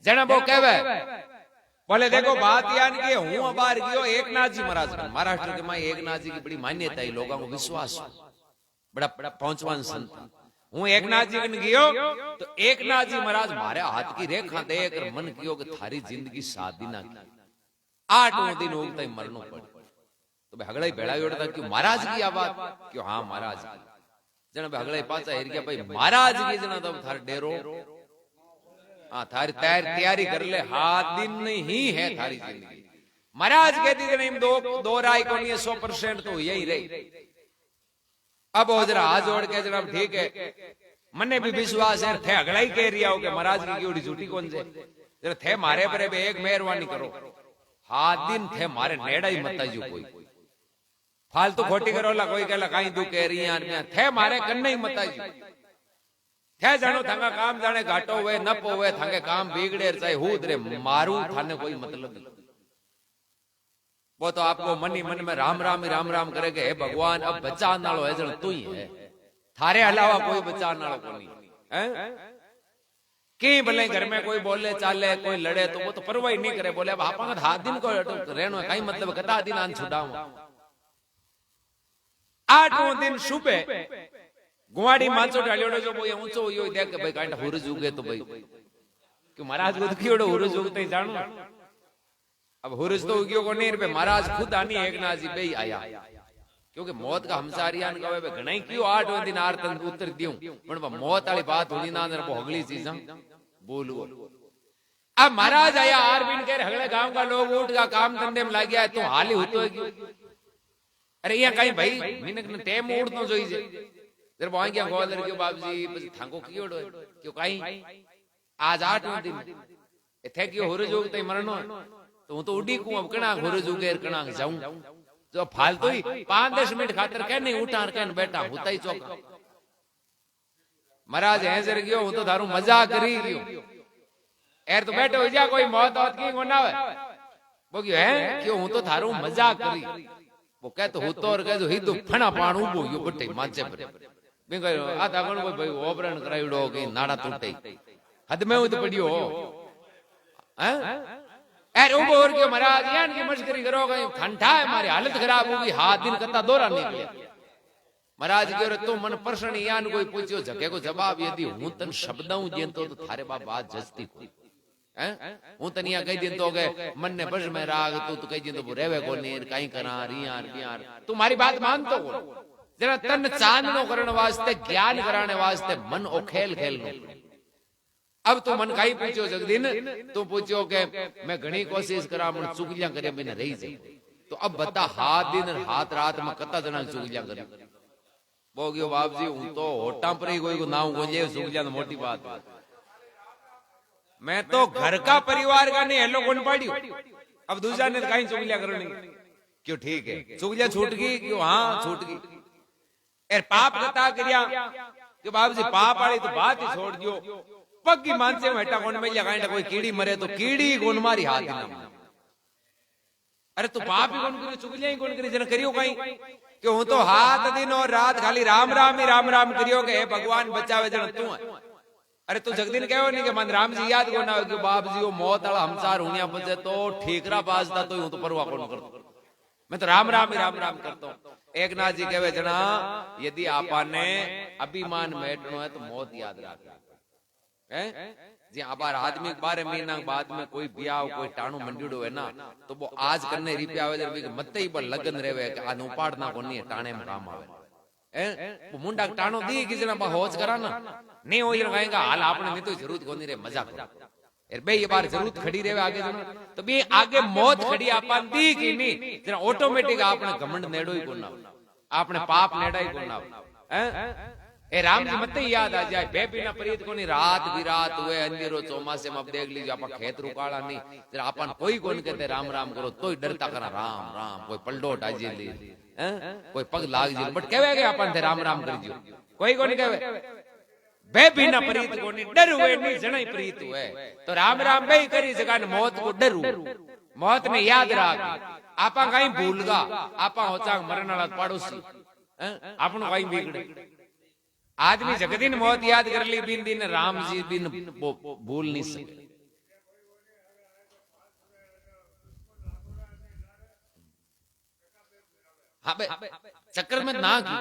जना वो कहवे बोले देखो बात यान की हूं बार गयो एक नाथ जी महाराज महाराष्ट्र के मां एक नाथ जी की बड़ी मान्यता है लोगों को विश्वास बड़ा पहुंचवान संत हूं एक नाथ जी ने गयो तो एक नाथ जी महाराज मारे हाथ की रेखा देख मन कियो कि थारी जिंदगी शादी ना की 8 दिन उगता ही मरनो पड़े तो भाई हगड़ा भेड़ा जोड़ता क्यों महाराज की आवाज क्यों हाँ महाराज जना भाई हगड़ा पाचा हेर गया भाई महाराज की जना तो थार डेरो हाँ थारी तैयारी कर ले हाथ दिन नहीं है थारी जिंदगी महाराज कहती थी नहीं दो राय को नहीं 100% तो यही रही अब हो जरा हाथ जोड़ के जरा ठीक है मने भी विश्वास है थे अगला ही कह रिया हो कि महाराज की क्यों झूठी कौन से जरा थे मारे पर एक मेहरबानी करो हाथ दिन थे मारे नेड़ा ही मत जो कोई फालतू खोटी करो ला कोई कहला कहीं तू कह रही है थे मारे कन्ने ही मत जो थे जानो थांगा काम जाने घाटो हुए न पोवे थांगे काम बिगड़े चाहे हुद रे मारू थाने कोई मतलब नहीं वो तो आपको मन ही मन में राम राम ही राम राम करेगे हे भगवान अब बचा नालो है जन तू ही है थारे अलावा कोई बचा नालो को नहीं है कहीं भले घर में कोई बोले चाले कोई लड़े तो वो तो परवाह ही नहीं करे बोले अब आप हाथ दिन को रहनो कहीं मतलब कता दिन आन छुड़ाऊं 8 दिन सुबह गुवाड़ी मांचो डालियोड़ो जो बोय ऊंचो यो देख के भाई कांटा हुरज उगे तो भाई क्यों महाराज को दुखियोड़ो हुरज उगते ही जानो अब हुरज तो उगियो को नहीं रे महाराज खुद आनी एक नाथ जी बेई आया क्योंकि मौत का हमसारियान कहे बे घणई क्यों 8 दिन आरतन उतर दियो पण मौत वाली बात होनी ना अंदर वो अगली चीज बोलो अब महाराज आया आरबिन के हगले गांव का लोग उठ का काम धंधे में लग गया तो हाल ही होतो है अरे यहाँ कहीं भाई मिनक ने टेम उड़नो जोई जे जर बोई गया गोलर क्यों बाबूजी પછી થાંગો કીયોડો क्यों कहीं आज 8 दिन एथे क्यों होरज उगते मरनो तो हूं तो उडी को अब कणा होरज उगेर कणा जाऊं जो फालतू ही 5-10 मिनट खातर के नहीं उठार के बैठा होता ही चौका महाराज हेजर गयो हूं तो थारू मजाक करी गयो एर तो बैठो हो जा कोई मौत औत की कोना है वो क्यों है क्यों हूं तो थारू मजाक करी वो कह तो होतो और कह तो हिदो फणा पाण उबो यो बटे माचे पर मैं कह आ दागण कोई भाई ऑपरेशन कराइडो के नाड़ा टूटे हद में उद पड़ियो हैं एर उबो और के महाराज यान की मस्करी करो कहीं ठंडा है हमारी हालत खराब होगी हाथ दिन कता दौरा निकले महाराज के रे तो मन प्रश्न यान कोई पूछियो जगे को जवाब यदि हूं तन शब्दऊ जेतो तो थारे बा बात जस्ती को हैं हूं तनिया कह दिन तो गए मन ने बस में राग तू कह दिन तो रेवे को नीर कहीं करा रियार बियार तुम्हारी बात मानतो को जरा तन चांदनो करण वास्ते ज्ञान कराने वास्ते मन ओ खेल खेलनो अब तू मन काई पूछो जगदीन तू पूछो के मैं घणी कोशिश करा मन चुगलियां करे बिना रही जाए तो तो अब बता हाथ दिन और हाथ रात में कता जना चुगलिया करी वो गयो बाप जी हूं तो होटा पर ही कोई को नाम गोजे चुगलिया तो मोटी बात है। मैं तो घर का परिवार का नहीं हेलो कौन पाड़ी अब दूसरा ने कहीं चुगलिया करो नहीं क्यों ठीक है चुगलिया छूट गई क्यों हाँ छूट गई एर पाप कथा करिया कि बाप जी पाप वाली तो बात ही छोड़ दियो पक्की मानसे में हटा कौन में लगाए कोई कीड़ी मरे तो कीड़ी कौन मारी हाथ ना अरे तू पाप ही कौन करे चुगलिया ही कौन करे जन करियो कहीं कि हूं तो हाथ दिन और रात खाली राम राम ही राम राम करियो के हे भगवान बचावे जन तू है। अरे तू जगदीन कहो नहीं कि मन राम जी याद को ना कि बाप जी वो मौत वाला हमसार होनिया बचे तो ठीकरा बाजता तो हूं तो परवाह कौन करता मैं तो राम राम ही राम राम करता हूं। एक नाथ जी कहे जना यदि आपा ने अभिमान मेटनो है तो मौत याद रखना जी आबार आदमी 12 महीना बाद में कोई ब्याह कोई टाणु मंडीड़ो है ना तो वो आज करने रिपे आवे जब मत ही पर लगन रेवे कि आज उपाड़ना को नहीं टाणे में काम आवे वो मुंडा टाणो दी कि जना होच करा ना नहीं हो ये कहेगा हाल आपने नहीं तो जरूरत कोनी रे मजाक करो यार बे ये बार जरूरत खड़ी रेवे आगे जना तो बे आगे मौत खड़ी आपन दी कि नहीं जना ऑटोमेटिक आपने घमंड नेड़ो ही कोना आपने पाप नेड़ा ही कोना हैं ए राम जी मत ही याद आ जाए बे बिना प्रीत को नहीं रात बिरात हुए अंधेरो चौमासे में अब देख लीजिए आप खेत रुकाड़ा नहीं जरा अपन कोई कौन कहते राम राम करो तो ही डरता करा राम राम कोई पलडोट आ जी ली कोई पग लाग जी बट कहवे गए अपन थे राम राम कर जियो कोई को नहीं कहवे बे बिना प्रीत को नहीं डर हुए नहीं जना ही प्रीत हुए तो राम राम बे करी जगह मौत को डरू मौत ने याद रख आपा कहीं भूलगा आपा होचा मरण वाला पड़ोसी आपनो कहीं बिगड़े आदमी जगदीन मौत याद कर ली बिन दिन राम जी बिन भूल नहीं सके। हाँ बे चक्कर में ना की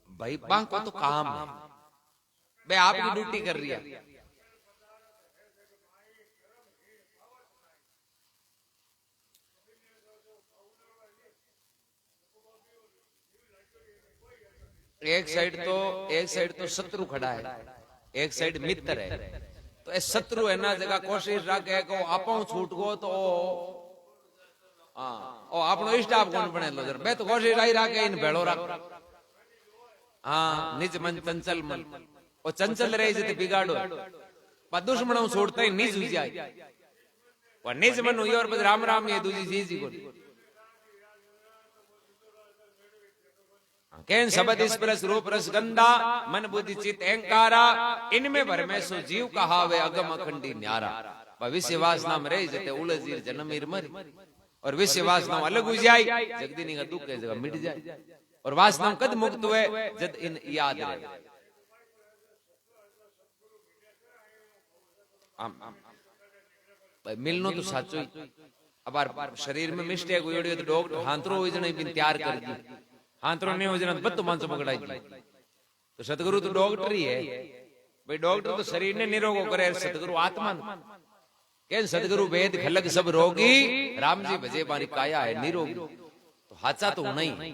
भाई बांग को तो काम है बे आपकी ड्यूटी कर रही है एक साइड तो शत्रु खड़ा है एक साइड मित्र है तो ए शत्रु है ना जगह कोशिश रखे को आपो छूट गो तो हाँ ओ आपनो इष्ट आप कौन बने लो जर मैं तो कोशिश आई रखे इन भेड़ो रख हाँ निज मन चंचल मन ओ चंचल रहे जते बिगाड़ो पर दुश्मनों छोड़ता ही निज हो जाए और निज मन हुई और बस राम राम ये दूजी चीज ही को कैन शब्द स्पर्श रूप रस गंधा मन बुद्धि चित अहंकारा इनमें भर में सो जीव कहावे अगम अखंडी न्यारा भविष्य वासना में रही जते उलझीर जन्मीर मरी और विषय वासना अलग हो जाए जगदीनी का दुख है जगह मिट जाए और वासना कद मुक्त हुए जद इन याद रहे मिलनो तो साचो ही अब शरीर में मिस्टेक हुई तो डॉक्टर हांतरो हो जने बिन तैयार कर दी हांतरो नहीं हो जना बत्तो मानसो पकड़ाई तो सतगुरु तो डॉक्टर ही है भाई डॉक्टर तो शरीर ने निरोगो करे सतगुरु आत्मा के सतगुरु वेद खलक सब रोगी राम जी भजे मारी काया है निरोगी तो हाचा तो नहीं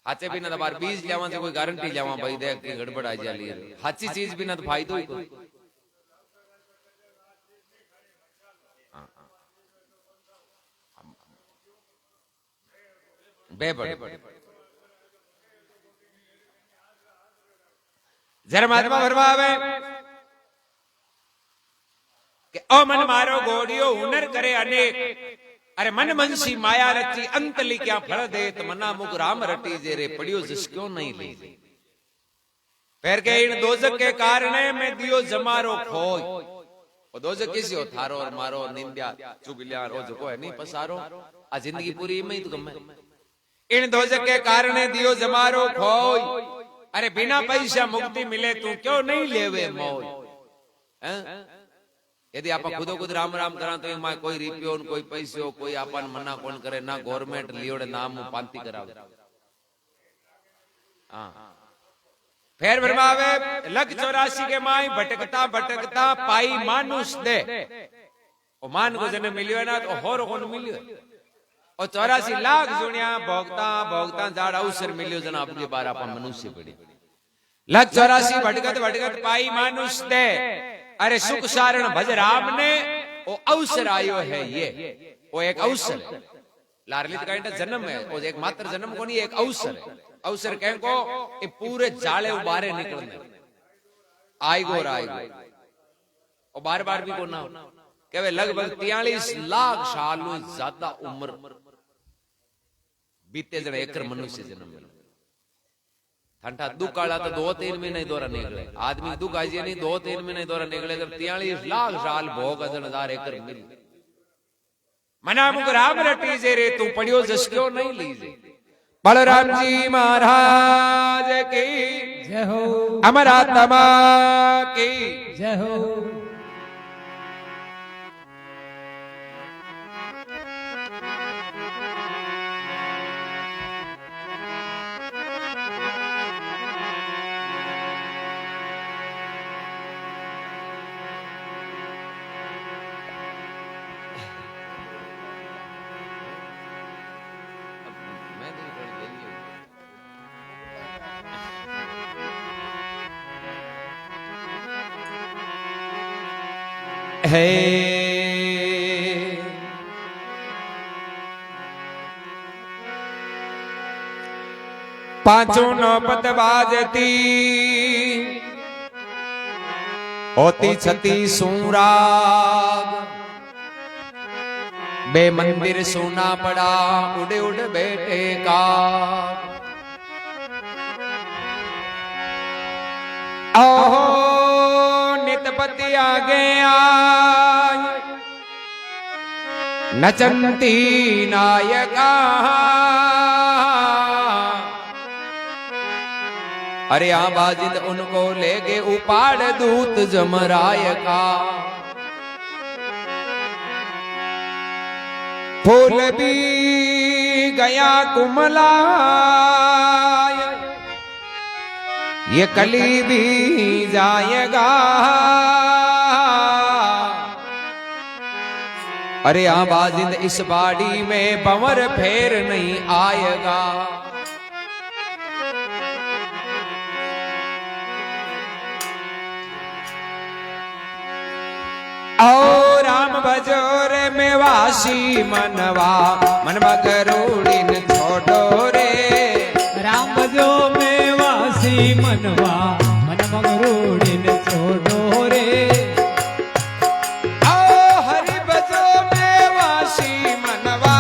हाचे बिना बार बीज लेवा से कोई गारंटी लेवा भाई देख के गड़बड़ आ जा लिए हाची चीज बिना तो फायदो ही कोई बेबड़ धर्मात्मा फरमावे कि ओ मन मारो घोड़ियो हुनर करे अनेक अरे मन मनसी माया रची अंत लिख्या फल देत मना मुख राम रटी जेरे पड़ियो जिस क्यों नहीं ले फिर के इन दोजक के कारण में दियो जमारो खोय और दोजक किसी हो थारो और मारो निंद्या चुगलिया रोज को है नहीं पसारो आ जिंदगी पूरी में ही तो गमे इन दोजक के कारण दियो जमारो खोय अरे बिना पैसा मुक्ति मिले तू क्यों नहीं लेवे मौज यदि आप खुदो खुद राम राम करा तो इमा कोई रिपियो कोई पैसो कोई आपन मना कौन करे ना गवर्नमेंट लियोड़े नाम पांती करावे फिर फरमावे लख 84 के माई भटकता भटकता पाई मानुष दे ओ मान को जन्म मिलियो ना तो होर कोन मिलियो और 84 लाख जुनिया भोगता भोगता जाड़ अवसर मिलियो जना अपनी बार अपन मनुष्य पड़ी लख 84 भटकत भटकत पाई मानुष दे अरे सुख सारण भज राम ने वो अवसर आयो है, ये वो एक अवसर है। लारलित का जन्म है, वो एक मात्र जन्म को नहीं, एक अवसर है। अवसर कह को ये पूरे जाले उबारे निकलने आएगो और आएगो, और बार बार भी को ना कहे लगभग 43 लाख साल ज्यादा उम्र बीते जड़े एक मनुष्य जन्म मिलो। ठंडा दुख आला तो 2-3 महीने दौरा निकले, आदमी दुख आइए नहीं 2-3 महीने दौरा निकले, 43 लाख साल भोग 1000 एकड़ मिल मना मुख राम रटी जे रे तू पढ़ियो जस क्यों नहीं लीजे। बलराम जी महाराज की जय हो, अमरात्मा की जय हो। है पांचों नौबत बाजती होती छती सूराग, बे मंदिर सोना पड़ा उड़ उड़ बैठे का। ओहो नितपति आगे आय नचंती नायका, अरे आबाजिद उनको ले गए उपाड़ दूत जमराय का। फूल भी गया कुमला ये कली भी जाएगा, अरे आबाजिंद इस बाड़ी में बंवर फेर नहीं आएगा। और राम भजोर में वासी मनवा मन मगरूड़िन छोड़ो रे। राम भजो में वासी मनवा मन मगरूड़िन छोड़ो रे। ओ हरि भजो में वासी मनवा,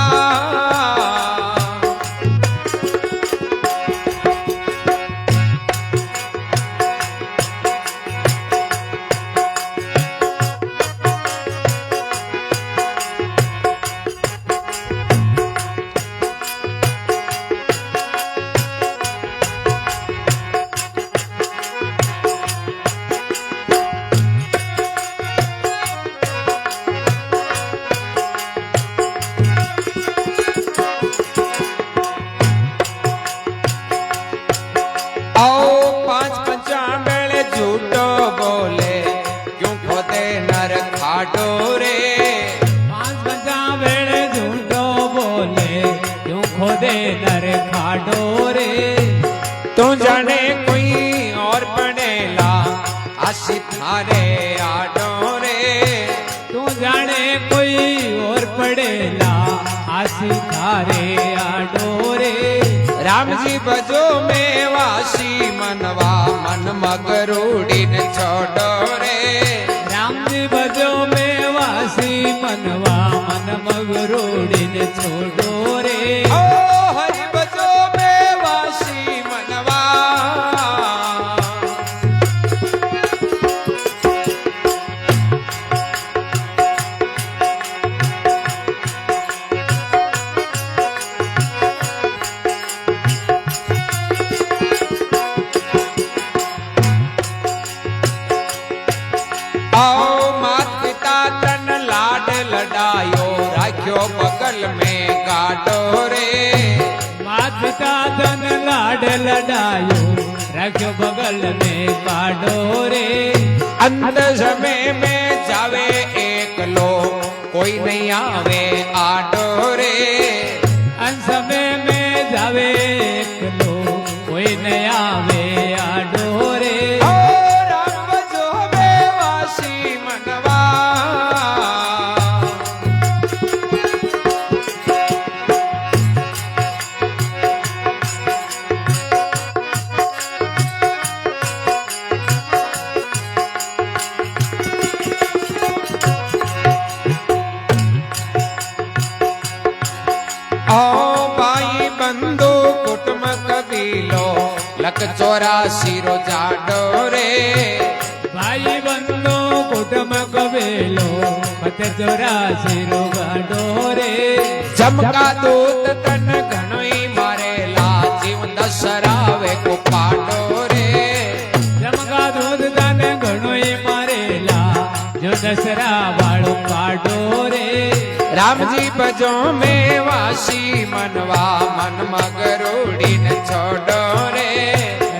तू जाने कोई और पड़ेला आशी थारे आडो रे। तू जाने कोई और पड़ेला आशी थारे आडो रे। राम जी भजो में वासी मनवा मन मगरूड़िन छोड़ो रे। राम जी भजो में वासी मनवा मन मगरूड़िन छोड़ो रे। ओ हरि भजो में वासी मनवा, बगल में गाडो रे। मात पिता धन लाड लडायो रखो बगल में गाडो रे। अंत समय में जावे एक लो कोई नहीं आवे आडो रे। अंत समय में जावे एक लो कोई नहीं आवे आडो रे। राम भजो में वासी નક 84 રો જાડો રે ભાઈ બંધો કુટુંબ કબેલો મત 84 રો ગાડો રે ચમકા દૂત તન ઘણોઈ મારેલા જીવ દસરાવે કો પાડો રે ચમકા દૂધ તને ઘણોય મારેલા જો દસરા વાળો પાડો રે રામજી ભજો મેવાસી મનવા મન મગરોડીને છોડો રે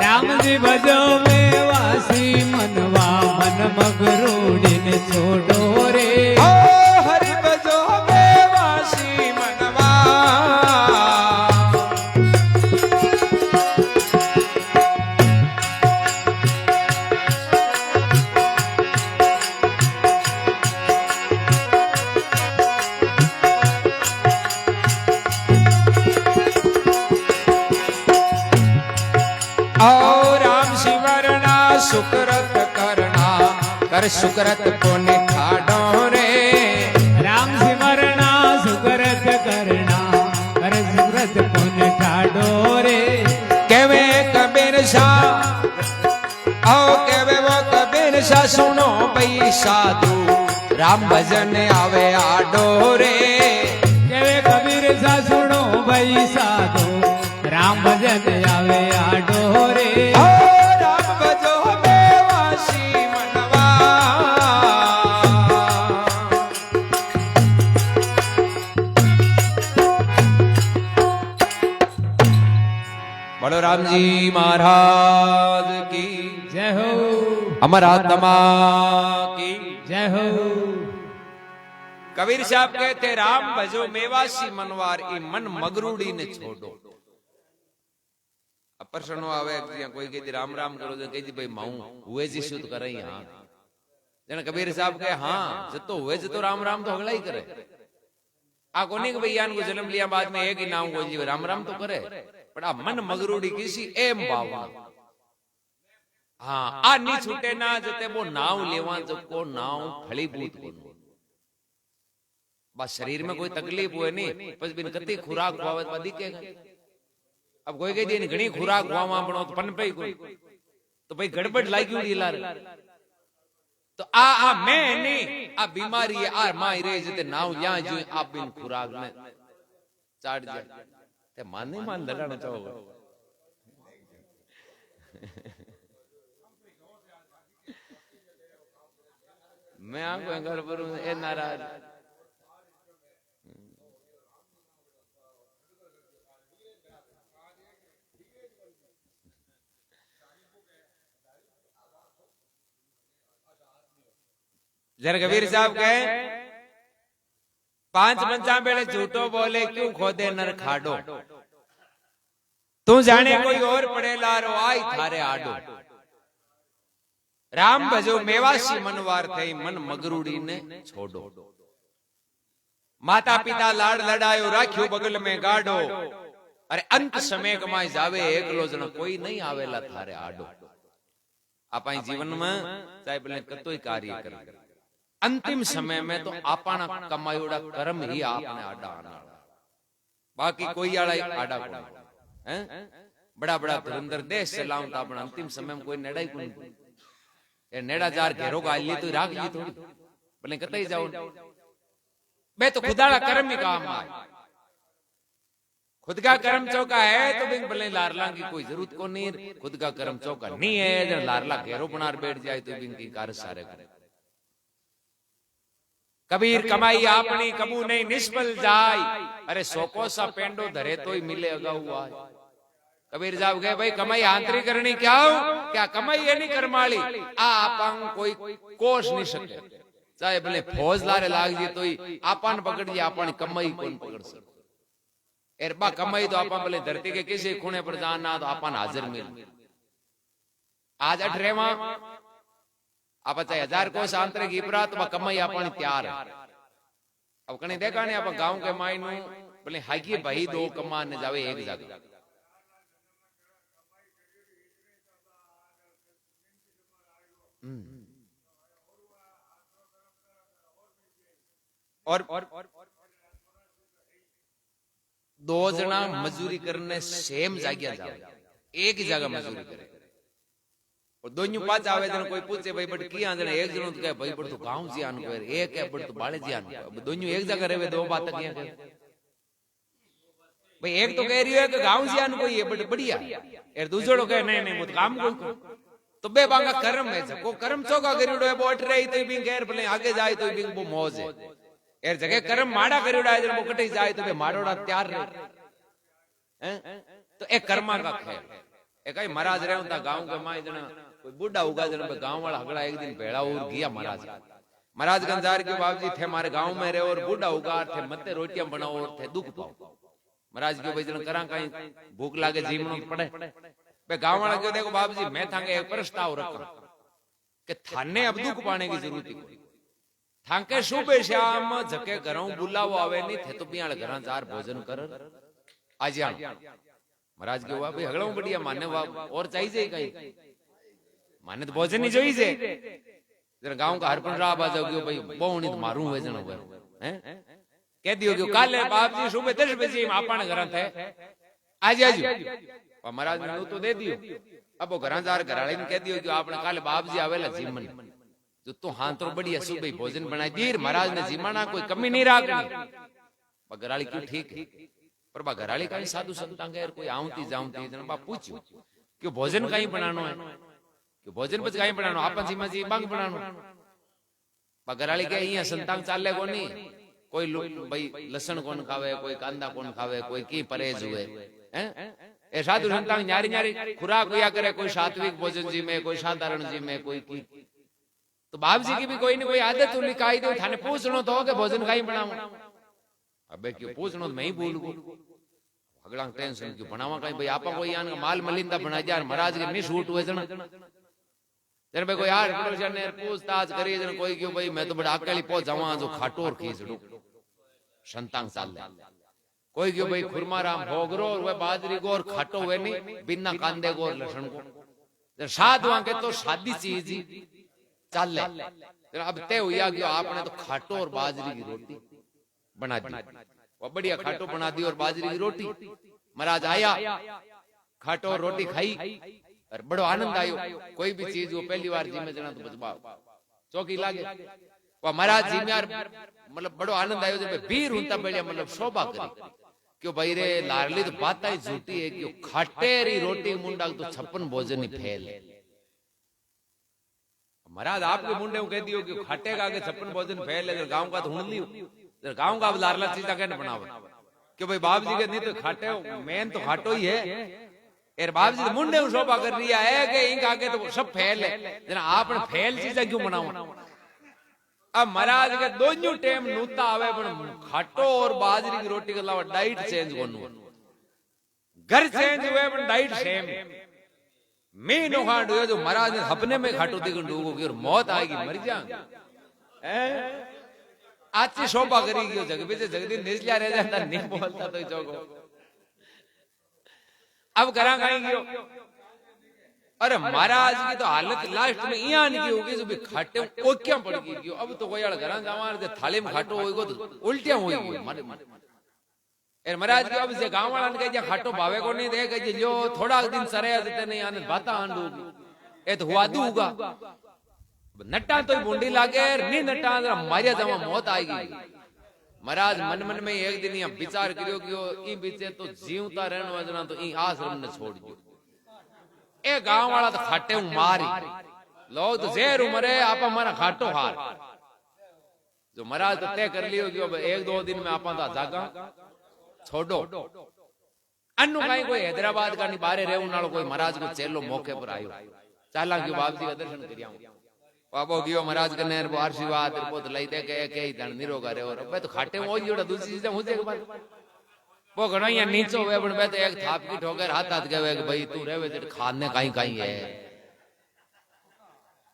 રામજી ભજો મેવાસી મનવા મન મગરોડીને છોડો રે ઓ હરિ ભજો મેવાસી મનવા સુકરત કરના કર સુકરત કોને ઠાડો રે રામ સિમરણા સુકરત કરના કર સુકરત કોને ઠાડો રે કેવે કબીર શાહ ઓ કેવે વો કબીર શાહ સુનો ભઈ સાધુ રામ ભજન આવે આડો રે કેવે કબીર શાહ સુનો ભઈ સાધુ રામ ભજન આવે આડો રે બોલો રામજી મહારાજ કી જય હો અમારા આત્મા की जय हो कबीर साहब कहते राम भजो मेवासी मनवार ई मन मगरूड़ी ने छोड़ो अपर्षणो आवे कोई कहती राम राम करो तो कहती भाई माऊ हुए जी शुद्ध करे हां जने कबीर साहब कहे हां जतो हुए जतो राम राम तो अगला ही करे आ कोनी के भैया को जन्म लिया बाद में एक ही नाम को जी राम राम तो करे पर आ मन मगरूड़ी किसी एम भावना हाँ आ नी छूटे ना जते वो नाव लेवा जो को नाव फलीभूत को बस शरीर में कोई तकलीफ हुए नहीं बस बिन कती खुराक खावे तो दिखेगा अब कोई कह दी घणी खुराक खावा बनो तो पन पे कोई तो भाई गड़बड़ लागी हुई लार तो आ मैं नहीं आ बीमारी है आ माई रे जते नाव या जो आप बिन खुराक में चाट जाए ते माने मान लड़ना चाहोगे मैं आंखों घर पर ए नाराज जरा कबीर साहब कहे 5 पंचा बेले झूठो बोले क्यों खोदे नर खाडो तू जाने कोई और पड़ेला रो आई थारे आडो राम भजो मेवासी मनवार थे मन मगरूड़ी ने छोड़ो माता पिता लाड लड़ायो राख्यो बगल में गाडो अरे अंत समय कमाई जावे एकलो जण कोई नहीं आवेला थारे आडो आपाई जीवन में चाहे भले कतोई कार्य करे अंतिम समय में तो आपना कमायोड़ा कर्म ही आपने आडा आना बाकी कोई आड़ा आडा को हैं बड़ा बड़ा धुरंधर देश चलाऊं तो अपना अंतिम समय में कोई नेड़ा ही कोई ये नेड़ा जार घेरो का ली तो राख ली थोड़ी भले कतई जाओ मैं तो खुदा का कर्म ही काम आए खुद का कर्म चौका है तो बिन भले लारला की कोई जरूरत को नहीं खुद का कर्म चौका नहीं है जब लारला घेरो बनार बैठ जाए तो बिन की कार्य सारे करे कबीर कमाई आपनी कबू नहीं निष्फल जाय अरे सोको सा पेंडो धरे तो ही मिले अगाऊ आय कबीर साहब गए भाई कमाई आंतरिक करनी क्या हो क्या कमाई है नहीं करमाली आ आपन कोई कोश नहीं सके चाहे भले फौज लारे लाग जी तो ही आपन पकड़ जी आपन कमाई कौन पकड़ सके एरबा कमाई तो आपन भले धरती के किसी खूने पर जाना तो आपन हाजिर मिल आज 18वां आप चाहे 1000 कोस आंतरिक इपरा तो कमाई आपन तैयार है अब कने देखा ने आप गांव के माई नु भले हाकी भाई दो कमान ने जावे एक जगह और दो जना मजूरी करने सेम जागिया जावे एक ही जगह मजूरी करे और दोन्यू पाच आवे जन कोई पूछे भाई बट किया जने एक जनो तो कहे भाई बट तो गांव जी आन को एक है बट तो बाले जी आन को दोन्यू एक जगह रहवे दो बात किया करे भाई एक तो कह रही है कि गांव जी आन को ये बट बढ़िया यार दूसरो कहे नहीं नहीं मुत काम कोई तो बे बांगा कर्म है को कर्म चोका करियो है बोट रही तो भी गैर भले आगे जाए तो भी वो मौज है यार जगह कर्म माड़ा करियो है जन वो कटे जाए तो बे माड़ोड़ा तैयार रहे हैं तो एक कर्मा का खेल एक आई महाराज रहे होता गांव के माई जना कोई बूढ़ा होगा जना गांव वाला हगड़ा एक दिन भेड़ा और गया महाराज गंजार के बाबू जी थे हमारे गांव में रहे और बूढ़ा होगा थे मत्ते रोटियां बनाओ और थे दुख पाओ महाराज के भाई जना करा कहीं भूख लागे जीवनो पड़े बे गांव वाला क्यों देखो बाबू जी मैं थांगे एक प्रस्ताव रखा कि थाने अब दुख पाने की जरूरत है थांके सुबह शाम जके घरों बुलावो आवे नहीं थे तो बियाल घरा चार भोजन कर आज महाराज के हुआ भाई हगड़ों बढ़िया माने और चाहिए कहीं माने तो भोजन ही चाहिए जरा गांव का हरपन रहा बाजा गयो भाई बहु नहीं तो मारू हुए जन हुए हैं कह दियो कि काले बाप जी सुबह 10 बजे आपन घर थे आज आज और महाराज ने तो दे दियो अब वो घर जार घराले ने कह दियो कि आपने काले बाप जी आवेला जीमन जो तो हां तो बढ़िया सुबह भोजन बनाई दी महाराज ने जीमाना कोई कमी नहीं राखनी घराली क्यों ठीक है पर बा घराली कहीं साधु संतां के कोई आऊंती जाऊंती जन बा पूछ्यो कि भोजन कहीं बनानो है कि भोजन बच कहीं बनानो आपन सीमा जी बांग बनानो बा घराली के અહીંયા संतां चाले कोनी कोई भाई लसन कोन खावे कोई कांदा कोन खावे कोई की परहेज हुए हैं ए साधु संतां न्यारी न्यारी खुराक हुआ करे कोई सात्विक भोजन जी में कोई साधारण जी में कोई की तो बाप जी की भी कोई नहीं कोई आदत तो लिखाई दो थाने पूछनो तो कि भोजन कहीं बनाऊं अबे क्यों पूछनो तो मैं ही बोलूं अगला टेंशन क्यों बनावा कहीं भाई आपा कोई यान माल मलिंदा बना यार महाराज के नहीं शूट हुए जन जन भाई कोई यार पड़ोसिया ने पूछताछ करी जन कोई क्यों भाई मैं तो बड़ा अकेली पहुंच जावा जो खाटोर खींचड़ू संतांग चाल ले कोई क्यों भाई खुरमाराम भोगरो और वह बाजरी को और खाटो हुए नहीं बिना कांदे को और लहसुन को साध वहां के तो शादी चीज चल ले अब तय हुआ कि आपने तो खाटो और बाजरी की रोटी बना दी वो बढ़िया खाटो बना दी और बाजरी की रोटी महाराज आया खाटो और रोटी खाई और बड़ो आनंद आयो कोई भी चीज वो पहली बार जी में जना तो बचवा चौकी लागे वो महाराज जी में यार मतलब बड़ो आनंद आयो जब बीर होता बढ़िया मतलब शोभा करी क्यों भाई रे लारली तो बात ही झूठी है क्यों खाटेरी रोटी मुंडा तो 56 भोजन ही फैल महाराज आपके मुंडे कह दियो कि खाटे का आगे 56 भोजन फैल है गांव का तो हुन लियो गांव का लारला चीज कहने बनावे क्यों भाई बाप जी के नहीं तो खाटे मेन तो खाटो ही है यार बाप जी तो मुंडे शोभा कर रही है कि इनका आगे तो सब फैल है जना आपने फैल चीजें क्यों बनाओ अब महाराज के दोनों टाइम नूता आवे पर खाटो और बाजरी की रोटी के अलावा डाइट चेंज कोनु घर चेंज हुए पर डाइट सेम मैं नो खाट हुए जो महाराज ने अपने में खाटो दी डूबो की और मौत आएगी मर जाएंगे आज से शोभा करेगी जग पे जगदीन निचलिया रह जाता नहीं बोलता तो चौको अब करा खाएंगे अरे महाराज की तो हालत लास्ट में यहाँ नहीं होगी जो भी खाटे ओ क्या पड़ गई अब तो कोई घर जावा थाली में खाटो होएगो तो उल्टियां होएगी यार महाराज के अब से गांव वाला ने कह खाटो भावे को नहीं दे कह जो थोड़ा दिन सरे देते नहीं आने बाता आंडू ए तो हुआ दूगा नट्टा तो बूंदी लागे नहीं नट्टा मारिया जावा मौत आएगी महाराज मन मन में एक दिन यहाँ विचार करियो कि ई बीचे तो जीवता रहने वजना तो ई आश्रम ने छोड़ दियो ए गांव वाला तो खाटे मारी लोग तो जेर उमरे आप हमारा खाटो हार जो महाराज तो तय कर लियो कि अब 1-2 दिन में आपा जागा छोड़ो अन्नु कहीं कोई हैदराबाद का नहीं बारे रहू नालो कोई महाराज को चेलो मौके पर आयो चाला क्यों बाप जी का दर्शन करिया बाबो गयो महाराज के नेर आशीर्वाद पोत लई दे के ही धन निरोगा रे और बे तो खाटे वो जोड़ा दूसरी चीजें मुझे के बाद वो घणो या नीचो वे पण बे तो एक थाप की ठोकर हाथ हाथ कहवे कि भाई तू रहवे ते खाने कहीं कहीं है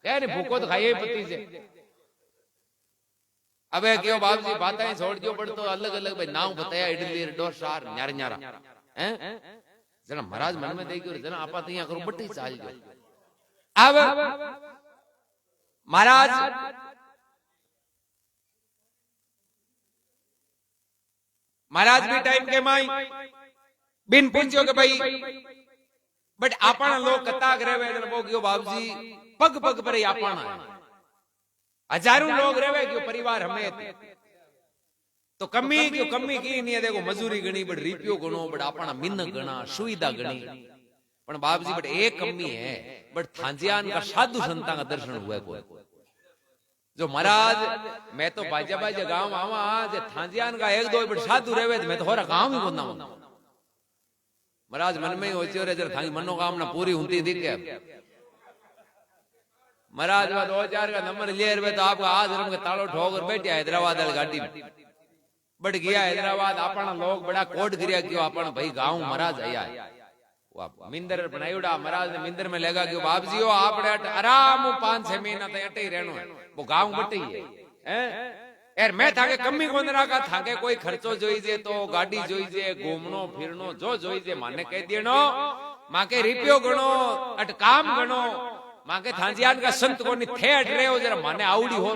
यार भूखो तो खाइए पति से अबे क्यों बाप जी बातें छोड़ दियो पर तो अलग अलग भाई नाम बताया इडली डोसार न्यार न्यारा हैं जना महाराज मन में देखियो जना आपा तो यहां करो बट्टी चाल जो अब महाराज महाराज भी टाइम के माई बिन पूछो के भाई बट आपना लोग कताक रेवे जन वो क्यों बाबूजी पग पग पर ही आपना है हजारों लोग रेवे क्यों परिवार हमें तो कमी क्यों कमी की नहीं है देखो मजूरी गणी बट रिपियो गणो बट आपना मिन्न गणा सुविधा गणी पण बाबूजी बट एक कमी है बट थांजियान का साधु संता का दर्शन हुआ कोई जो महाराज मैं तो बाजा बाजा गांव आवा जे थांजियान का एक दो बट साधु रेवे मैं तो होरा गांव ही कोना महाराज मन में ही होची रे जरा थांगी मनोकामना पूरी होती दिखे महाराज वो 2000 का नंबर ले रहे तो आपका आज रंग तालो ठोक कर बैठे हैदराबाद वाली गाड़ी में बट गया हैदराबाद अपना लोग बड़ा कोट गिरिया क्यों अपन भाई गांव महाराज आया है मिंदर बनायुड़ा महाराज ने मिंदर में लेगा क्यों बाप जी हो आपने आराम 5-6 महीना तक अटे ही रहनो है वो गांव बटे ही है यार मैं थाके कमी कोन राखा थाके कोई खर्चो जोई जे तो गाड़ी जोई जे घूमनो फिरनो जो जोई जे माने कह देनो माके रिपियो गणो अट काम गणो माके थांजियान का संत कोनी थे अट रहे हो जरा माने आवड़ी हो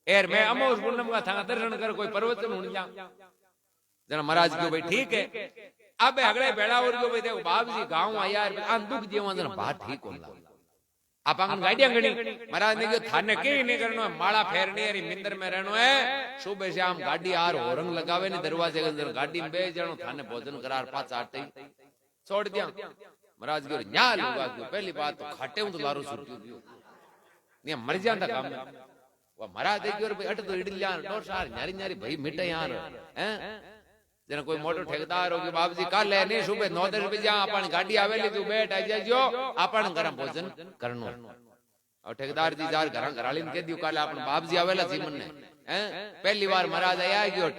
यार मैं अमोस पूनम का थाका दर्शन कर कोई प्रवचन हुन जा जना महाराज क्यों भाई ठीक है अब अगले बेड़ा और क्यों भाई देखो बाप जी गांव आया यार आन दुख जीवन जना बात ठीक होला आप आंगन गाड़ियां गणी महाराज ने क्यों थाने के नहीं करनो है माला फेरनी है मिंदर में रहनो है सुबह शाम गाड़ी आर होरंग लगावे ने दरवाजे के अंदर गाड़ी में बे जानो थाने भोजन करार पांच आते छोड़ दिया महाराज क्यों न्या लूगा क्यों पहली बात तो खाटे हूं तो लारो छुट्टी नहीं मर जाता काम वो महाराज देखियो भाई अट तो इडली यार डोसार न्यारी न्यारी भाई मिटे यार हैं जना कोई मोटो ठेकेदार होगी बाप जी कल है नहीं सुबह 9-10 बजे अपन गाड़ी आवेली तू बैठ आ जाजो अपन गरम भोजन करनो और ठेकेदार जी जार घर घराली ने कह दियो कल अपन बाप जी आवेला जीवन ने हैं पहली बार महाराज आया क्यों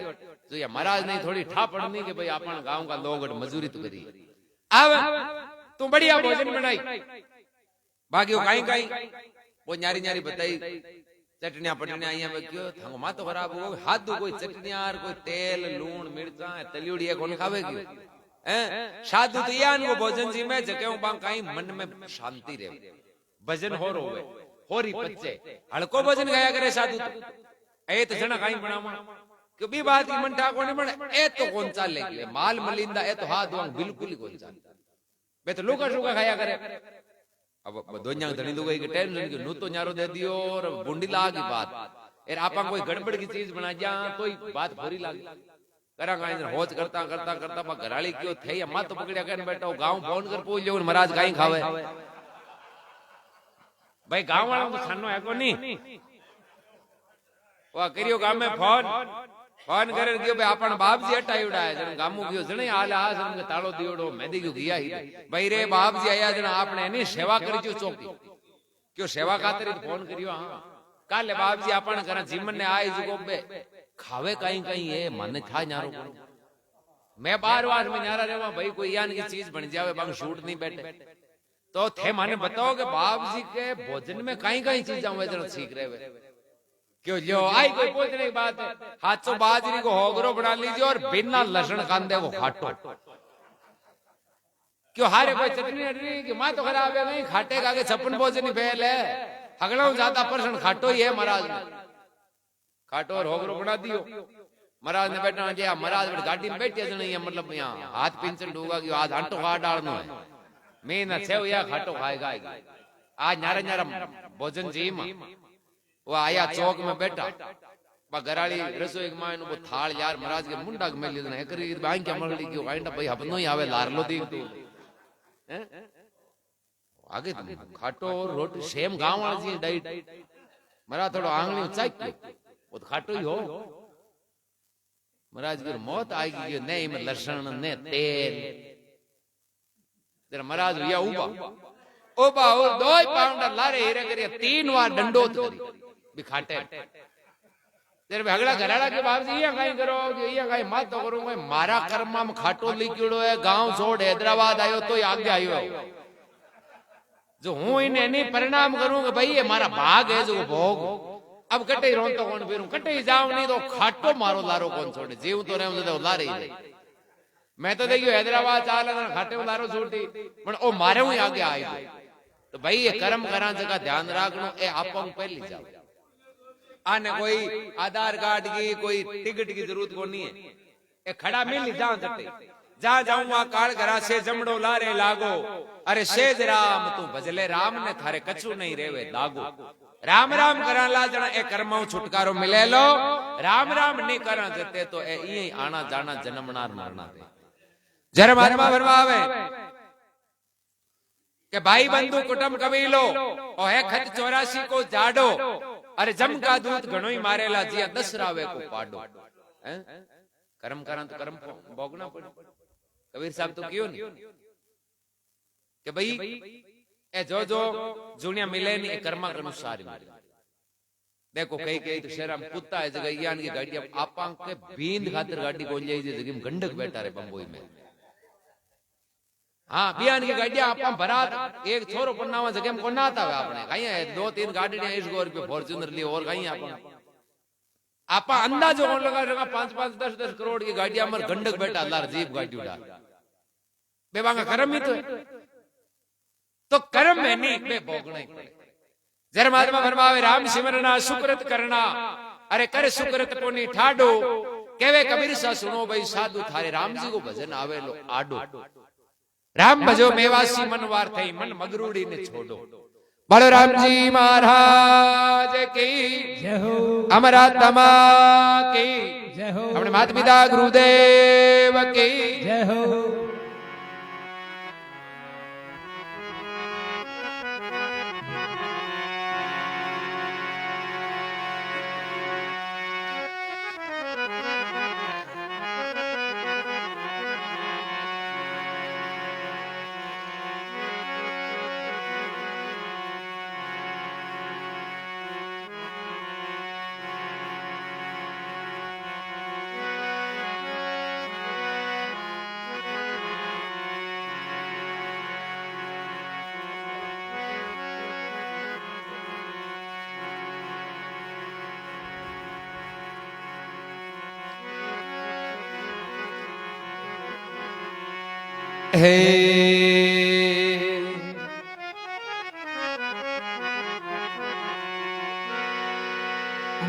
तो ये महाराज नहीं थोड़ी ठा पड़नी कि भाई अपन गांव का लोग मजूरी तो करी अब तू बढ़िया भोजन बनाई बाकी काई काई वो न्यारी न्यारी बताई चटनिया पटनिया आइया में क्यों थांगो मा तो खराब हो हाथ दो कोई चटनिया कोई तेल लूण मिर्चा तलियोड़ी है कौन खावे की हैं साधु दियान को भोजन जी में जकेऊ बा काई मन में शांति रहे भजन हो रोवे होरी पच्चे हड़को भजन गाया करे साधु ए तो जना काई बनावा क्यों भी बात की मन ठाको नहीं बने ए तो कौन चा ले माल मलिंदा ए तो हाथ दुआंग बिल्कुल ही कौन चा बे तो लूका शुका खाया करे अब दोन्या धनी तो गई के टेंशन की नू तो न्यारो दे दियो और बुंडी लाग की बात यार आपा कोई गड़बड़ की चीज बना जा तो ही बात पूरी लागी करा गाय होच करता करता करता पा घराली क्यों थे या मां तो पकड़या कर बैठो गांव फोन कर पूछ लो महाराज काई खावे भाई गांव वाला तो खानो है को नहीं वा करियो गांव में फोन करे क्यों भाई अपन बाप जी हटाई उड़ाया जन गामू क्यों जने आला आ जन के ताळो दियोड़ो मेदी क्यों गया ही भाई रे बाप जी आया जन आपने एनी सेवा करी जो चौकी क्यों सेवा खातिर फोन करियो हां काले बाप जी अपन करा जीवन ने आए जो बे खावे कहीं कहीं ये मन था न्यारो मैं बार-बार में न्यारा रेवा भाई कोई यान की चीज बन जावे बांग शूट नहीं बैठे तो थे माने बताओ कि बाप जी के भोजन में कहीं-कहीं चीज आवे जरा सीख रहे वे क्यों जो आई कोई पूछने की बात है हाथों बाजरी को होगरो बना लीजिए और बिना लहसुन कांदे को खाटो क्यों हारे कोई चटनी हटनी कि मां तो खराब है नहीं खाटेगा के 56 भोजन ही फेल है हगड़ा ज्यादा परसेंट खाटो ही है महाराज ने खाटो और होगरो बना दियो महाराज ने बैठा जे महाराज गाड़ी में बैठे जने ये मतलब यहां हाथ पिंचन डूगा कि आज आंटो खा डालनो है मैं ना सेव या खाटो खाएगा आज न्यारा न्यारा भोजन जी में वो आया चौक में बैठा घराली रसोई मां वो थाल यार महाराज के मुंडा के मेली ने करी बाई के मगली क्यों आइंदा भाई हपनो ही आवे लारलो दी हैं आगे खाटो और रोटी सेम गांव वाली जी डाइट मरा थोड़ो आंगली चाक वो तो खाटो ही हो महाराज की मौत आएगी नहीं में लहसुन ने तेल तेरा महाराज भैया उबा और 2 पाउंड लारे हीरे करिए 3 बार डंडो भी खाटे तेरे भगड़ा घराड़ा के बाप जी ये कहीं करो ये कहीं मत तो करूंगा मारा कर्मा में खाटो लिखियो है गांव छोड़ हैदराबाद आयो तो आगे आयो जो हूं इन्हें नहीं परिणाम करूंगा भाई ये हमारा भाग है जो भोग अब कटे ही रोन तो कौन फिरूं कटे ही जाऊं नहीं तो खाटो मारो लारो कौन छोड़े जीव तो रहे तो लारे ही मैं तो देखियो हैदराबाद चाल खाटे में लारो छूटी पर ओ मारे हुई आगे आई तो भाई ये कर्म करा जगह ध्यान रखनो ए आपन पहली जाओ आने कोई आधार कार्ड की कोई टिकट की जरूरत को नहीं है ए खड़ा मिल जा चट्टे जा जाऊं काल घरा से जमड़ो लारे लागो अरे सेज राम तू भजले राम ने थारे कछु नहीं रेवे दागो राम राम करा ला जना ए कर्मों छुटकारो मिले लो राम राम नहीं करा जते तो ए ई आना जाना जन्मनार मरना दे जरा महात्मा फरमावे के भाई बंधु कुटुंब कबीलो ओ है खत 84 को जाडो अरे जम का दूत घणो ही मारेला जिया दसरावे को पाडो हैं कर्म करा तो कर्म भोगना पड़े कबीर साहब तो क्यों नहीं कि भाई ए जो जो जुनिया मिले नहीं कर्मा के अनुसार ही मिले देखो कई कई तो शहर में कुत्ता है जगह यान की गाड़ी आपा के बींद खातिर गाड़ी को जाई जगह में गंडक बैठा रे बंबई में हाँ बियान की गाड़ी आपा भरात एक छोरो पन्नावा जगह में कोना था आपने कहीं है 2-3 गाड़ियां इस गोर पे फॉर्च्यूनर ली और कहीं आपा अंदाजो कौन लगा लगा 5-5 10-10 करोड़ की गाड़ियां मर गंडक बैठा अल्लाह जीप गाड़ी उड़ा बेबांगा कर्म ही तो कर्म में नहीं बे भोगना ही पड़े जर महात्मा फरमावे राम सिमरना सुकृत करना अरे कर सुकृत कोनी ठाडो केवे कबीर सा सुनो भाई साधु थारे राम जी को भजन आवे लो आडो राम भजो मेवासी मनवार थई मन मगरूड़ी ने छोड़ो बोलो राम जी महाराज की जय हो अमरात्मा की जय हो अपने माता पिता गुरुदेव की जय हो हे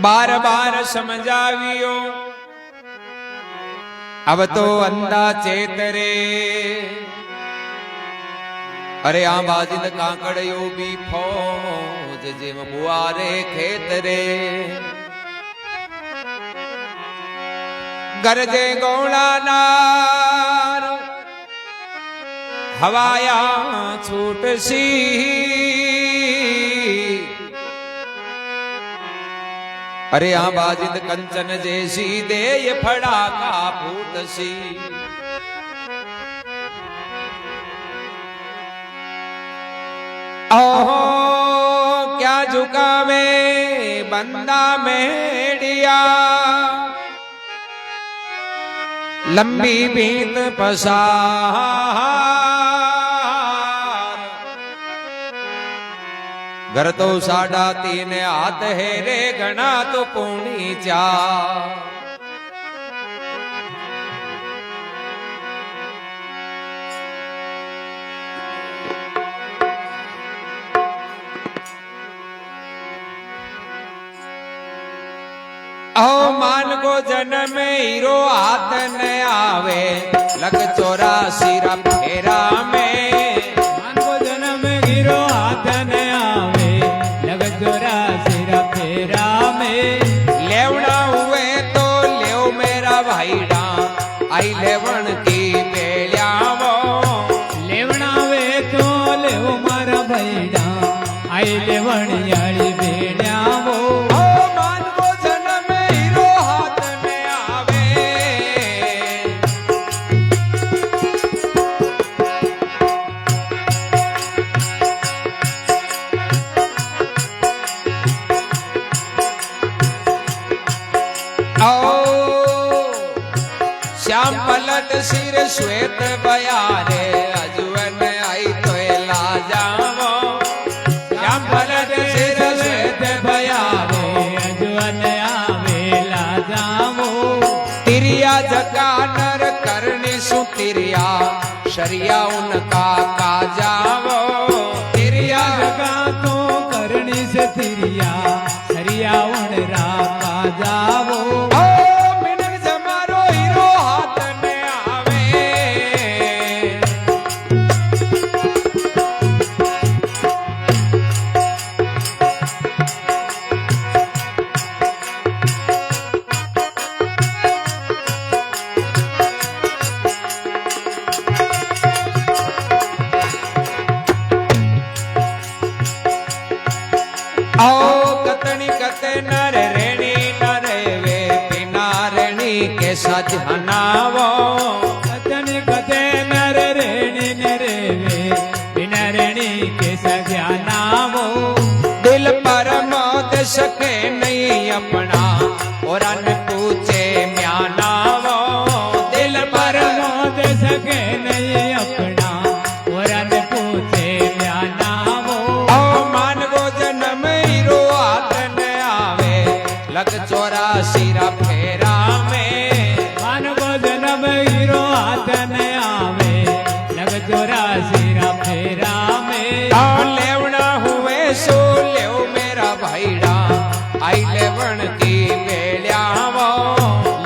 बार बार समझावियो अब तो अंधा चेतरे अरे आ बाजिल काकड़ियो भी फौज जिम बुआरे खेतरे गरजे गौड़ा नार हवाया छूट सी अरे आ बाजिद कंचन जैसी दे ये फड़ा का फूट सी ओहो क्या झुका में बंदा मेडिया लंबी बीत पसार घर तो 3.5 हाथ है रे घना तो पौनी 4 ओ मान को जन्म हीरो हाथ न आवे लग 84 फेरा में मान को जन्म हीरो हाथ न आवे लग 84 फेरा में लेवना हुए तो लेव मेरा भाईडा आई लेवन की बेलियावो लेवना वे तो लेव मारा भैडा आई लेवण याली बेड़ियावो श्याम पलट सिर श्वेत बयारे अजवन आई तो ला जावो श्याम पलट सिर श्वेत बयारे अजवन आवे ला जावो तिरिया जका नर करनी सु तिरिया शरिया उनका का जावो तिरिया जगा तो करनी से तिरिया शरिया उनरा का जावो मिनक जमारो हीरो हाथ में आवे મારા ધ્યાનાવો કથન કથે નર રેણી ને રેવે બિના રેણી કે સગ્યાનાવો દિલ પર મોદ શકે નહીં અપના ઓરાન પૂછે મ્યાનાવો દિલ પર મોદ સકે નહીં અપના ઓરાન પૂછે મ્યાનાવો ઓ માનવો જન્મ હીરો આતન આવે લગ 84 રા ફેરા में માનવો જન્મ હીરો હાથન આવે લગ 84 રા ફેરા में लेवना हुए सो लेव मेरा भाईड़ा आई लेवण की बेड़ियावो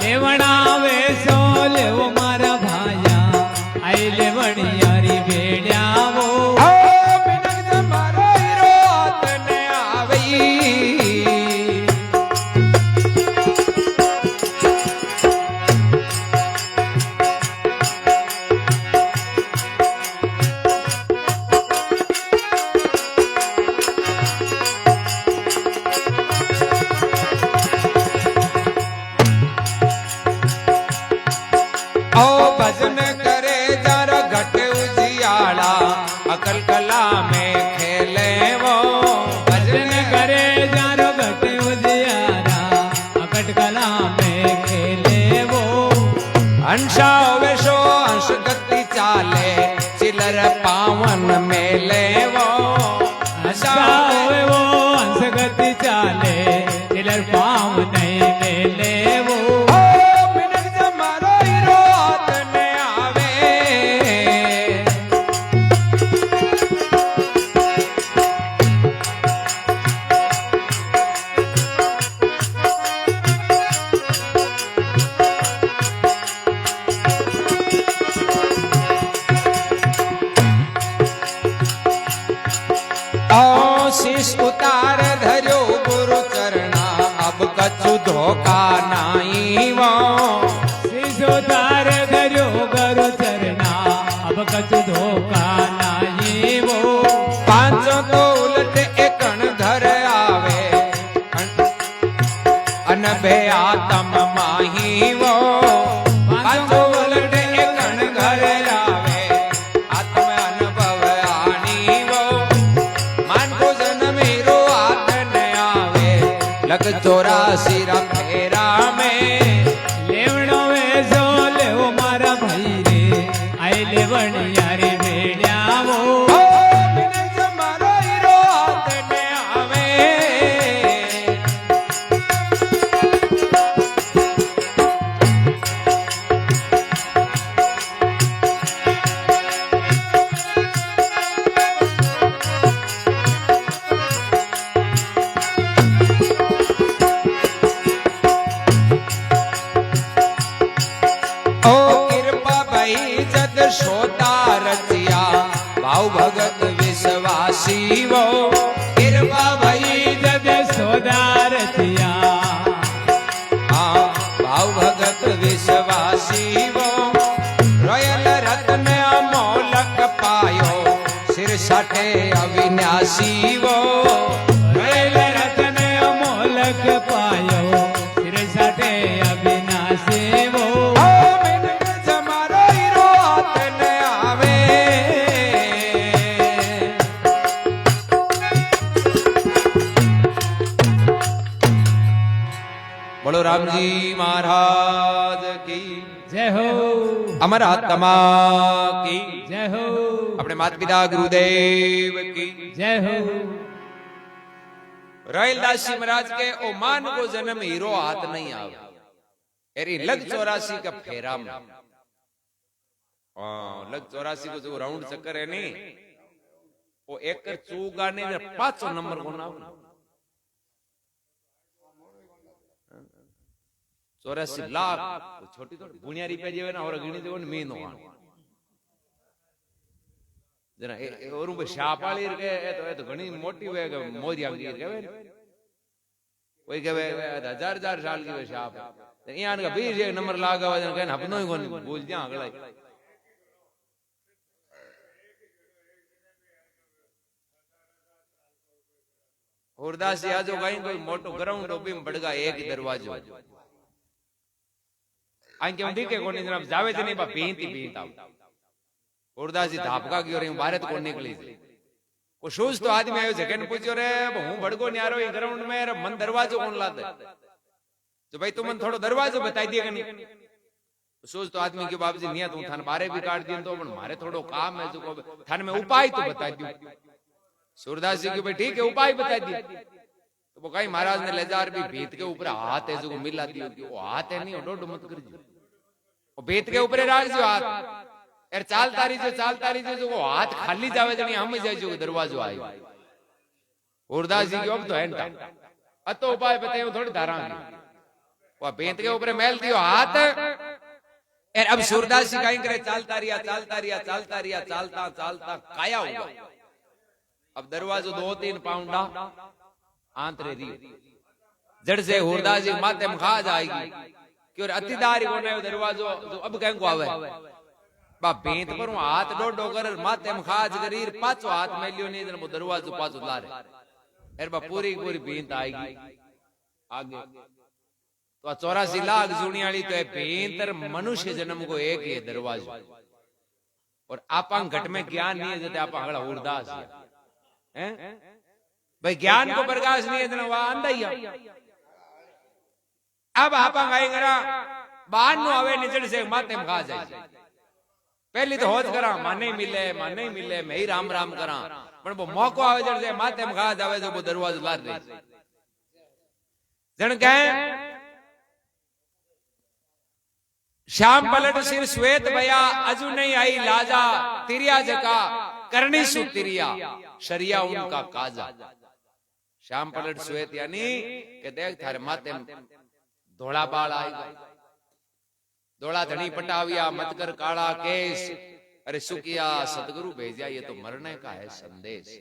લેવણા વેસો લેવો મારા ભાયા આઈ લેવણિયારી બેડ્યાવો ओ बिनग मारो हीरो आतने आवई ओ भजन करे जरा घट उजियाला अकल कला में खेले वो ભજન કરે જારો ઘટે ઉજિયારા અકટ કલા મે ખેલેવો हंसा वेशो हंस गति चाले चिलर पावन मेले वो હસાવેવો હંસગતિ ચાલે ચિલર પાવ નહીં મેલેવો ओ बिनग मारो हीरो आतने आवे ओ शीश उतार धर्यो गुरु चरणा अब कछु धोखा नाई वो शीशो તાર ધર્યો ગરુ ચરણા અબ કછ ધોકા નાહી વો પાંચો તો ઉલટ એકણ ઘર આવે અન બે આતમ માહી વો પાંચો ઉલટ એકણ ઘર આવે આત્મ અનુભવ આણી વો માનકો જન્મ હીરો આતન આવે લગ 84 રા ફેરા में લેવણો વેસો લેવો મારા ભાઈ રે આઈ લેવણિયારી બેડ્યાવો ओ बिनग मारो हीरो आतने आवे ओ कृपा भई जद सोता रचिया भाव भगत विश्वासी वो कृपा भई જદ સોદાર થયા हाँ भाव भगत विश्वासी वो रोयल रत्न अमोलक पायो सिर सटे अविनाशी वो રેલ રતન અમોલક પાયો સિર સાથે અવિનાશી વો ओ बिनग जमारो हीरो आतन आवे बोलो राम जी महाराज की જય હો अमर आत्मा की જય હો अपने माता पिता गुरुदेव की જય હો रोहिलदास जी महाराज के ओ मान को जन्म हीरो हाथ नहीं आवे एरी लग 84 का फेरा में लग 84 को जो राउंड चक्कर है नहीं वो एक चूगा ने 500 नंबर को नाम 84 लाख छोटी थोड़ी बुनियादी पे जेवे ना और गिनी देवो ने मीनो जना और पे शापाली के तो घणी मोटी वे मोरिया की केवे कोई केवे 1000 साल की वे शाप यहाँ का 20 एक नंबर लागा जना कहन अपनो ही कोन भूल जा अगला हुरदास जी आजो कहीं कोई मोटो ग्राउंड ओबी में बढ़गा एक ही दरवाजो आंके हम दिखे कोनी जनाब जावे ज नहीं बा भींत आव सूरदास जी धापका की और बारे तो कोन निकली वो शूज तो आदमी आयो जगन पूछ्यो रे हूं भड़को न्यारो ई ग्राउंड में रे मन दरवाजो कोन लादे तो भाई तुम मन थोड़ो दरवाजो बताई दिए कनी सोच तो आदमी के बाप जी नियत हूं थान बारे भी काट दियो तो पण मारे थोड़ो काम है जो थान में उपाय तो बता दियो सूरदास जी के भाई ठीक है उपाय बता दियो तो वो कहीं महाराज ने ले जार भी भीत के ऊपर हाथ है जो मिला दियो वो हाथ है नहीं डोड मत कर जो वो भीत के ऊपर राख जो हाथ यार चालता रही जो वो हाथ खाली जावे जनी हम जाए जो दरवाजो आयो सूरदास जी के अब तो है अतो उपाय बतायो थोड़ी धारा वो भीत के ऊपर मेल दियो हाथ यार अब सूरदास जी कहीं करे चालता रिया चालता काया हुआ अब दरवाजो 2-3 पाउंडा आंतरे री जड़ से सूरदास जी माथे में खा जाएगी क्यों अतिदारी को नयो दरवाजो जो अब कहीं को आवे बा बेंत पर हाथ डोडो कर माथे में खाज करीर पाछो हाथ में लियो नहीं वो दरवाजो पाछो लारे यार बा पूरी बेंत आएगी आगे तो 84 लाख जूनी वाली तो है बेंतर मनुष्य जन्म को एक ही दरवाजा और आपा घट में ज्ञान नहीं है जैसे आपा हगड़ा सूरदास है भाई ज्ञान को प्रकाश नहीं है जना वहां अंधा ही अब आपा गाय करा बाहर नु आवे निचड़ से माथे में खा जाए पहली तो होज करा माने मिले मैं ही राम करा पर वो मौको आवे जड़ से माथे में खा जावे जो वो दरवाजा लार रही जन कहे श्याम पलट सिर श्वेत भया अजू नहीं आई लाजा तिरिया जका करनी सुतिरिया शरिया उनका काजा श्याम पलट श्वेत यानी के देख थारे माथे धोला बाल आएगा धोला धनी पटाविया मत कर काला केस अरे सुकिया सतगुरु भेजा ये तो मरने का है संदेश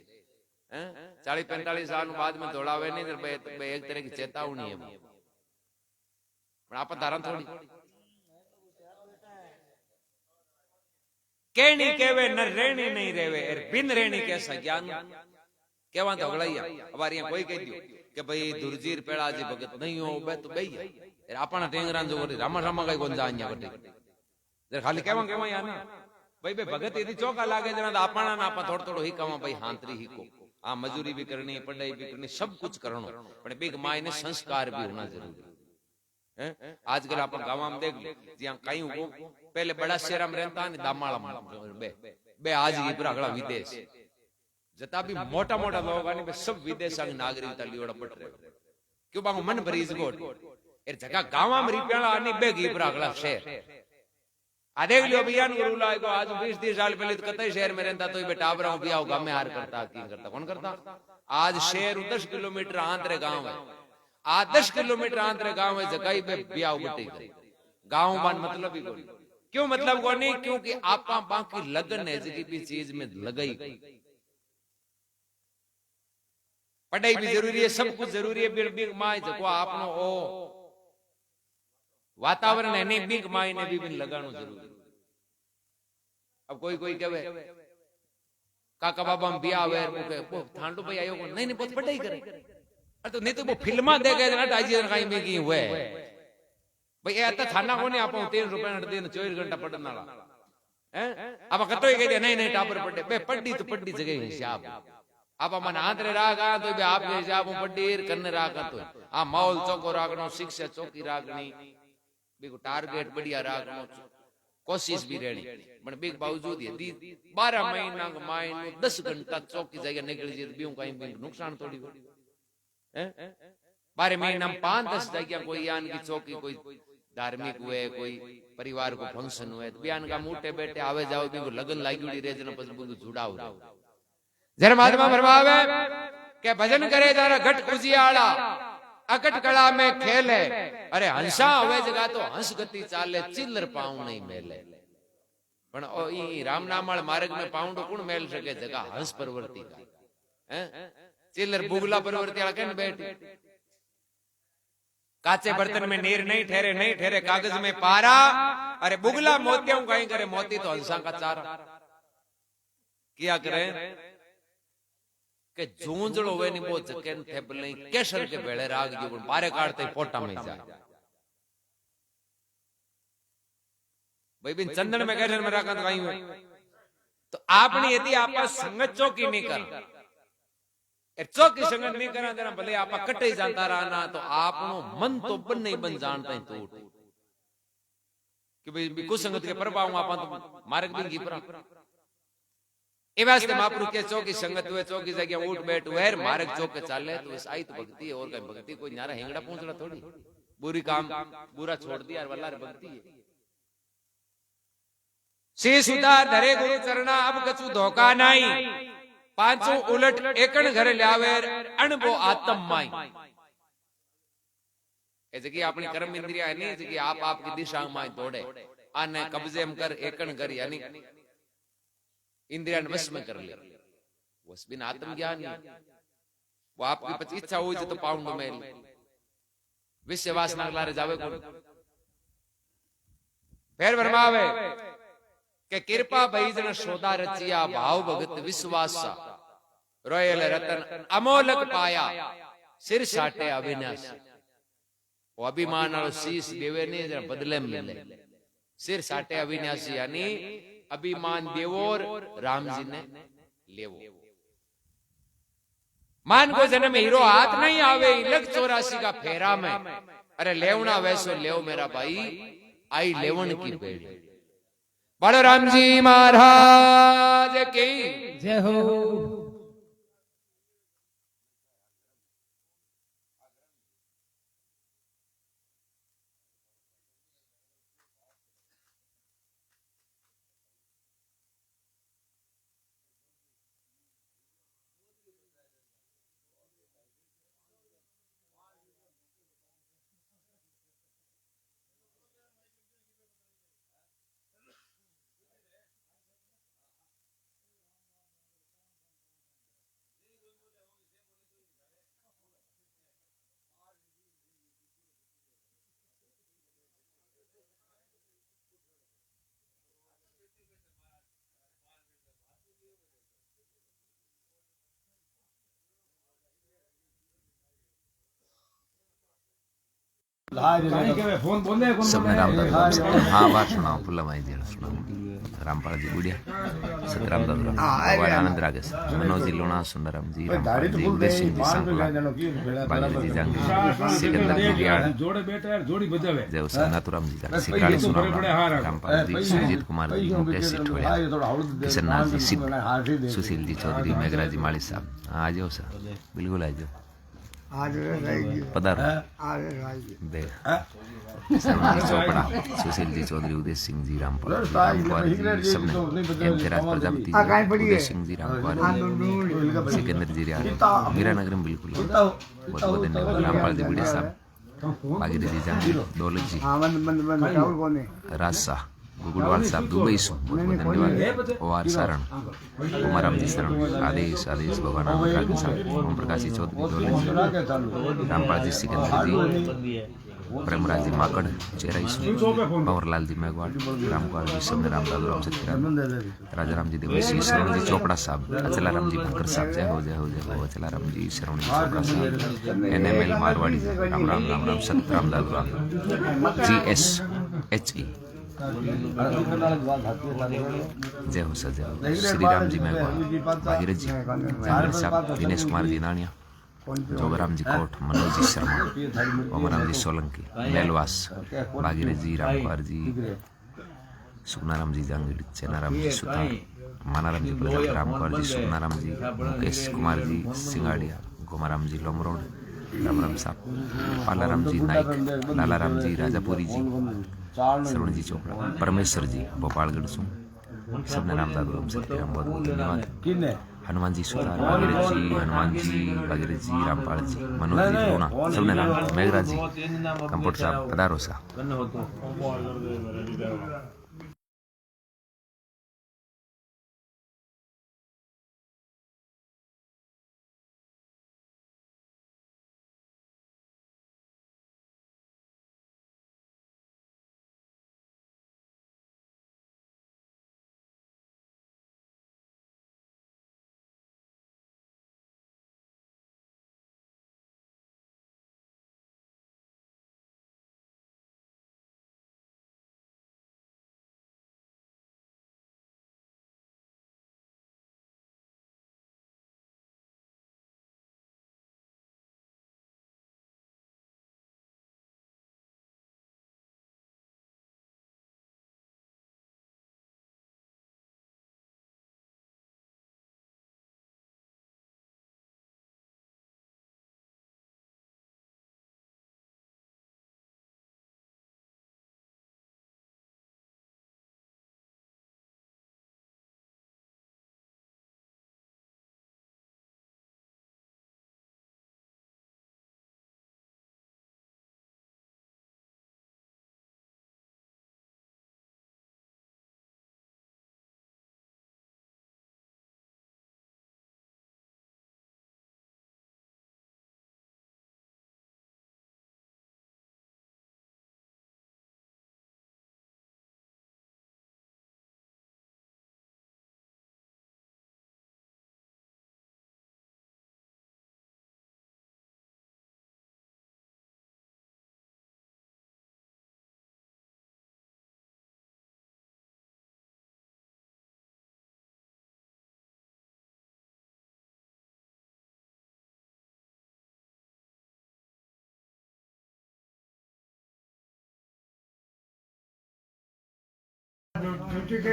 40-45 साल बाद में धोलावे नहीं एक तरह की चेतावनी है आप धारण थोड़ी केनी केवे न रेणी नहीं रेवे बिन रेणी कैसा ज्ञान केवा तो अगड़ाइया हमारे यहाँ कोई कह दियो कि भाई दुर्जीर पेड़ा जी भगत नहीं हो बे तो बेई यार आपना टेंगरान जो रामा कई कोन जान्या बटे जर खाली केवा या ना भाई बे भगत यदि चौका लागे जना तो आपना ना आपा थोड़ो ही कमा भाई हांतरी ही को आ मजूरी भी करनी पढ़ाई भी करनी सब कुछ करनो पण बिग माय ने संस्कार भी होना जरूरी है आजकल आप गांव में देख ज्यां कई को पहले बड़ा शहर में रहता ने दामाळा बे आज ही पूरा अगला विदेश जता भी मोटा लोग आने सब विदेश के नागरिकता लियोड़ा पट रहे क्यों बांगो मन भरीज गोट एर जगह गांव में रिपेला आने बे गी पूरा अगला शहर आ देख लियो बियान गुरु लाए को आज 20-30 साल पहले तो कतई शहर में रहता तो बेटा आवरा बियाह गांव में हार करता की करता कौन करता आज शहर 10 किलोमीटर आंतरे गांव है आ 10 किलोमीटर आंतरे गांव है जगह पे बियाह बटी करे गांव मान मतलब ही कोनी क्यों मतलब कोनी क्योंकि आपा बाकी लगन है जगी भी चीज में लगाई पढ़ाई भी जरूरी है सब कुछ जरूरी है बिग माय जको आपनो ओ वातावरण है नहीं बिग माय ने भी लगानो जरूरी अब कोई कहवे काका बाबा में बियाह वे को थांडो भाई आयो को नहीं बहुत पढ़ाई करे तो नहीं तो वो फिल्मा देखे ना डाजी काई में की हुए भाई एता थाना कोनी आपो 3 रुपया न दिन 24 घंटा पढ़न वाला हैं अब कतो ही कह नहीं टापर पढ़े बे पढ़ी तो पढ़ी जगह हिसाब आप मन आंतरे रागा तो बे आप हिसाब पढ़ीर करने रागा तो आ माहौल चौको राखनो शिक्षा चौकी राखनी बिको टारगेट बढ़िया राखनो कोशिश भी रहनी पण बिग बावजूद ये 12 महीना का मायने 10 घंटा चौकी जगह निकल जे बियो कहीं भी नुकसान थोड़ी हो 12 महीना 5-10 जगह कोई यान की चौकी कोई धार्मिक हुए कोई परिवार को फंक्शन हुए तो बयान का मुठे बैठे आवे जाओ भी लगन लागी रे जन पस बुंदू जुड़ाव जर महात्मा फरमावे के भजन करे जरा घट कुजियाड़ा अकट कला में खेले अरे हंसा होवे जगह तो हंस गति चाले चिल्लर पाऊ नहीं मेले पण ओ ई रामनामाल मार्ग में पाउंडो कोण मेल सके जगह हंस परवर्ती का हैं चिल्लर बुगला परवर्ती वाला केन बैठी काचे बर्तन में नीर नहीं ठहरे कागज में पारा अरे बुगला मोतियों कहीं करे मोती तो हंसा का चारा क्या करे के जूंजड़ो वे नी बो जकेन थेबले केसर के बेड़े राग जो बारे काटते पोटा में जाए भाई बिन चंदन में गैर में राखत कहीं हुए तो आपने यदि आपा संगत चौकी नहीं कर चौकी संगत नहीं करा जरा भले आपा कटे जानता रहना तो आपनो मन तो बन नहीं बन जानता है तो कि भाई कुसंगत के प्रभाव आपा तो मार्ग भी की पर ए वास्ते महापुरुष के चौकी संगत हुए चौकी जगह उठ बैठ हुए मार्ग चौक चाले तो इस आई तो भक्ति है और कहीं भक्ति कोई न्यारा हेंगड़ा पहुंच रहा थोड़ी बुरी काम बुरा छोड़ दिया और वल्लार भक्ति है शीश उतार धरे गुरु चरणा अब कछु धोखा नहीं पांचों उलट एकण घर ल्यावेर अणबो आत्म माई ए जगी अपनी कर्म इंद्रिया है नहीं जगी आप आपकी दिशा में दौड़े आने कब्जे में कर एकण घर यानी इंद्रिया वश में कर ले वश बिन आत्म ज्ञान वो आपकी पची इच्छा हुई तो पाउंड में विषय वासना लारे जावे कौन फिर फरमावे के कृपा भई जन शोधा रचिया भाव भगत विश्वास रोयल रतन अमोलक पाया सिर साटे अविनाश वो अभिमान और शीश देवे ने जरा बदले में मिले सिर साटे अविनाशी यानी अभिमान देवोर राम जी ने लेवो मान को जन्म हीरो हाथ नहीं आवे लग 84 का फेरा में अरे लेवना वैसो लेव मेरा भाई आई लेवन की पेड़ी बलराम जी महाराज की जय हो। सबने रामदास हाँ बात सुनाओ फुल्ला माई जी सुनाओ रामपाल जी बुढ़िया सतरामदास भगवान आनंद रागेश मनोज जी लोना सुंदरम जी रामपाल जी उदय सिंह जी सांकला बागेश जी जांगी सिकंदर जी रियाड़ जय उसा नाथुराम जी जांगी सिकाली सुनाओ रामपाल जी सुजीत कुमार जी मुकेश जी ठोया किशननाथ जी सिंह सुशील जी चौधरी मेघरा जी माली साहब आ जाओ सर बिल्कुल आ जाओ पधारो चोपड़ा सुशील जी चौधरी उदय सिंह जी रामपाल जी सबने एम के राज प्रजापति उदय सिंह जी रामपाल सिकंदर जी रियाड़ मीरा नगर में बिल्कुल बहुत बहुत धन्यवाद रामपाल जी बुढ़िया साहब भागीरथी जी जांगी दौलत जी राज शाह गुगुलवाल साहब दुबई सो बहुत बहुत धन्यवाद ओआर शरण कुमाराम जी शरण आदेश आदेश भगवान राम साहब ओम प्रकाश जी चौधरी दौलत जी रामपाल जी सिकंदर जी प्रेमराज जी माकड़ चेराई पवरलाल जी मेघवाड़ रामकुमार जी सबने रामदास राम सत्यराम राजा राम जी देवी श्री शरण जी चोपड़ा साहब अचलाराम जी भंकर साहब जय हो जय हो जय हो अचलाराम जी शरण जी चोपड़ा साहब NML मारवाड़ी राम राम राम राम सत्य रामदास राम GSHE जय हो सर जय हो श्री राम जी मेघवाड़ भागीरथ जी जांगड़ साहब दिनेश कुमार जी नानिया जोगराम जी कोट मनोज जी शर्मा ओमराम जी सोलंकी मेलवास भागीरथ जी रामकुमार जी सुखनाराम जी जांगीड़ चेनाराम जी सुतार मानाराम जी प्रजापति रामकुमार जी सुखनाराम जी मुकेश कुमार जी सिंगाड़िया गोमाराम जी लोमरोड रामराम साहब पालाराम जी नाइक लालाराम जी राजापुरी जी श्रवण जी चोपड़ा परमेश्वर जी भोपालगढ़ सु सबने रामदास राम सत्यराम बहुत बहुत धन्यवाद हनुमान जी सुतार भागीरथ जी हनुमान जी भागीरथ जी रामपाल जी मनोज जी लोना सबने राम मेघराज जी कंपोट साहब पधारो साहब સચી કે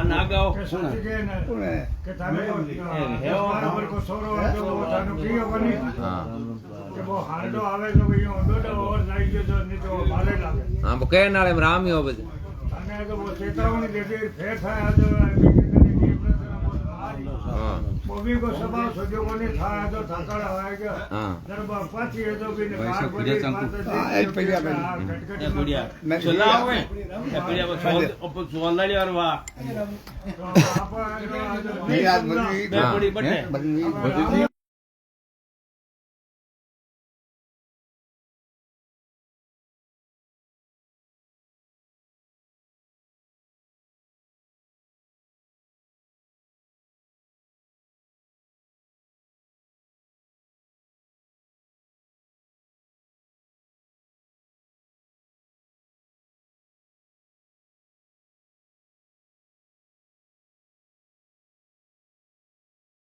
ના ગાઓ કે સચી કે ને કે તારે બરાબર કો સોરો જો તાનો કીયો બની કે वो हांडो आवे तो कहियो डोडो और जाई गयो तो नहीं तो भाले लागे हां वो कहने वाले में राम ही हो बजे અને તો वो चेतावनी देती फेर થાય તો બીજી કદી हां बोबी को स्वभाव सजो कोनी था तो थाकड़ आवे के हां दरबा पाछी है तो बिन बार बड़ी बात है बढ़िया बढ़िया चलावे बढ़िया वो सोनाली और वाह तो आप नहीं याद बड़ी बड़े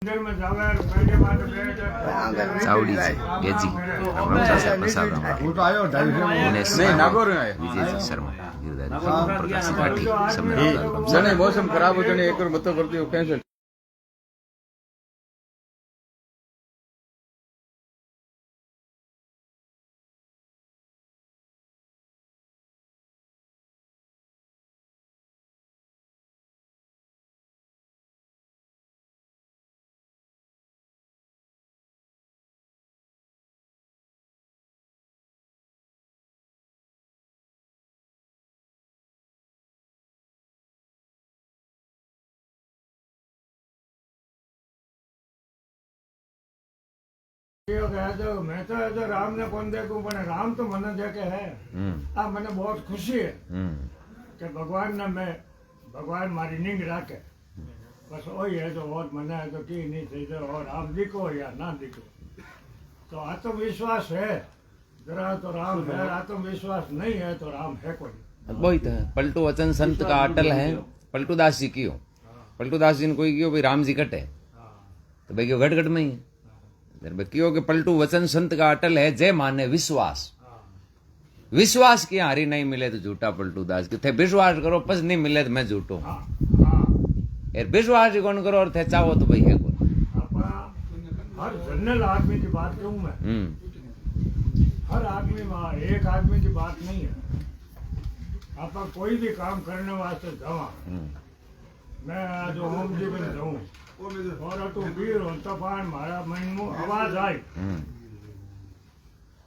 अंदर में जावे बैठे बात बैठ ચાવડી છે ગેજી રમરમસા સાહેબ પ્રસાદ वो तो आयो 250 દિનેશ नहीं नागौर में आए વિજયજી શર્મા ગિરધારી પ્રકાશ પાટી સમીર जने मौसम खराब हो जने एक और मत करती हो कैंसिल तो मैं तो राम ने कौन देखूं पर राम तो मन देखे है आ मने बहुत खुशी है कि भगवान ने मैं भगवान मारी नींद राखे बस वही है तो और मने है तो की नहीं थी तो और आप दिखो या ना दिखो तो आत्मविश्वास है जरा तो राम है आत्मविश्वास नहीं है तो राम है कोई वही तो है पलटू वचन संत का अटल है पलटू दास जी कियो पलटू दास जी ने कोई कियो भाई राम जी कटे तो भाई क्यों घट घट में ही क्यों कि पलटू वचन संत का अटल है जय माने विश्वास विश्वास की हारी नहीं मिले तो झूठा पलटू दास की थे विश्वास करो पस नहीं मिले तो मैं झूठो यार विश्वास ही कौन करो और थे चाहो तो भाई है कौन हर जनरल आदमी की बात कहूं मैं हर आदमी में एक आदमी की बात नहीं है आप कोई भी काम करने वास्ते जावा मैं आज होम जी में जाऊं और तो वीर हो तफान मारा मन में आवाज आई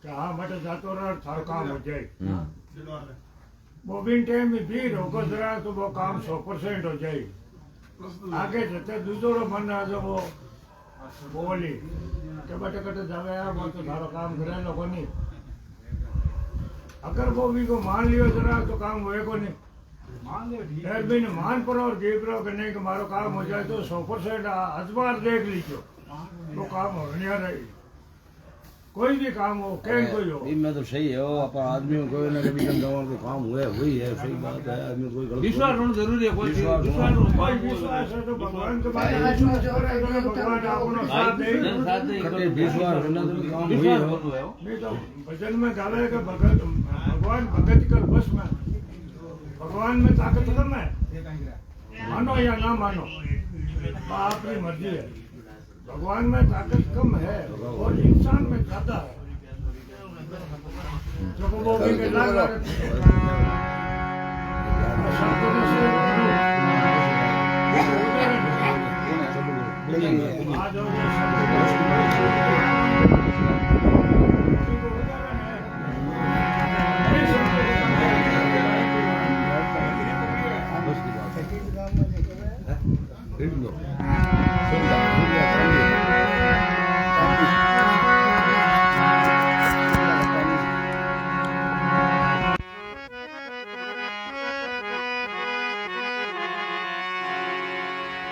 कि हाँ बटे जातो रह थारो काम हो जाए वो भी टाइम में वीर होकर जरा तो वो काम 100% हो जाए आगे जते दूसरो मन है जो वो बोली के बटे कटे जावे यार वो तो थारो काम करे लो कोनी अगर वो भी को मान लियो जरा तो काम होए को नहीं मान पर और देख रहे हो कि नहीं कि मारो काम हो जाए तो 100% अजबार देख लीजिए तो काम हो नहीं रही कोई भी काम हो कहीं कोई हो इनमें तो सही है वो अपन आदमी को कोई ना कभी जवान को काम हुआ है वही है सही बात है आदमी कोई गलत विश्वास होना जरूरी है कोई विश्वास है तो भगवान के बारे में भगवान आपको साथ दे विश्वास होना तो काम हुई है नहीं तो भजन में गावे कि भगवान भगत कर बस में भगवान में ताकत कम है मानो या ना मानो आपकी मर्जी है भगवान में ताकत कम है और इंसान में ज्यादा है जो वो भी के लाग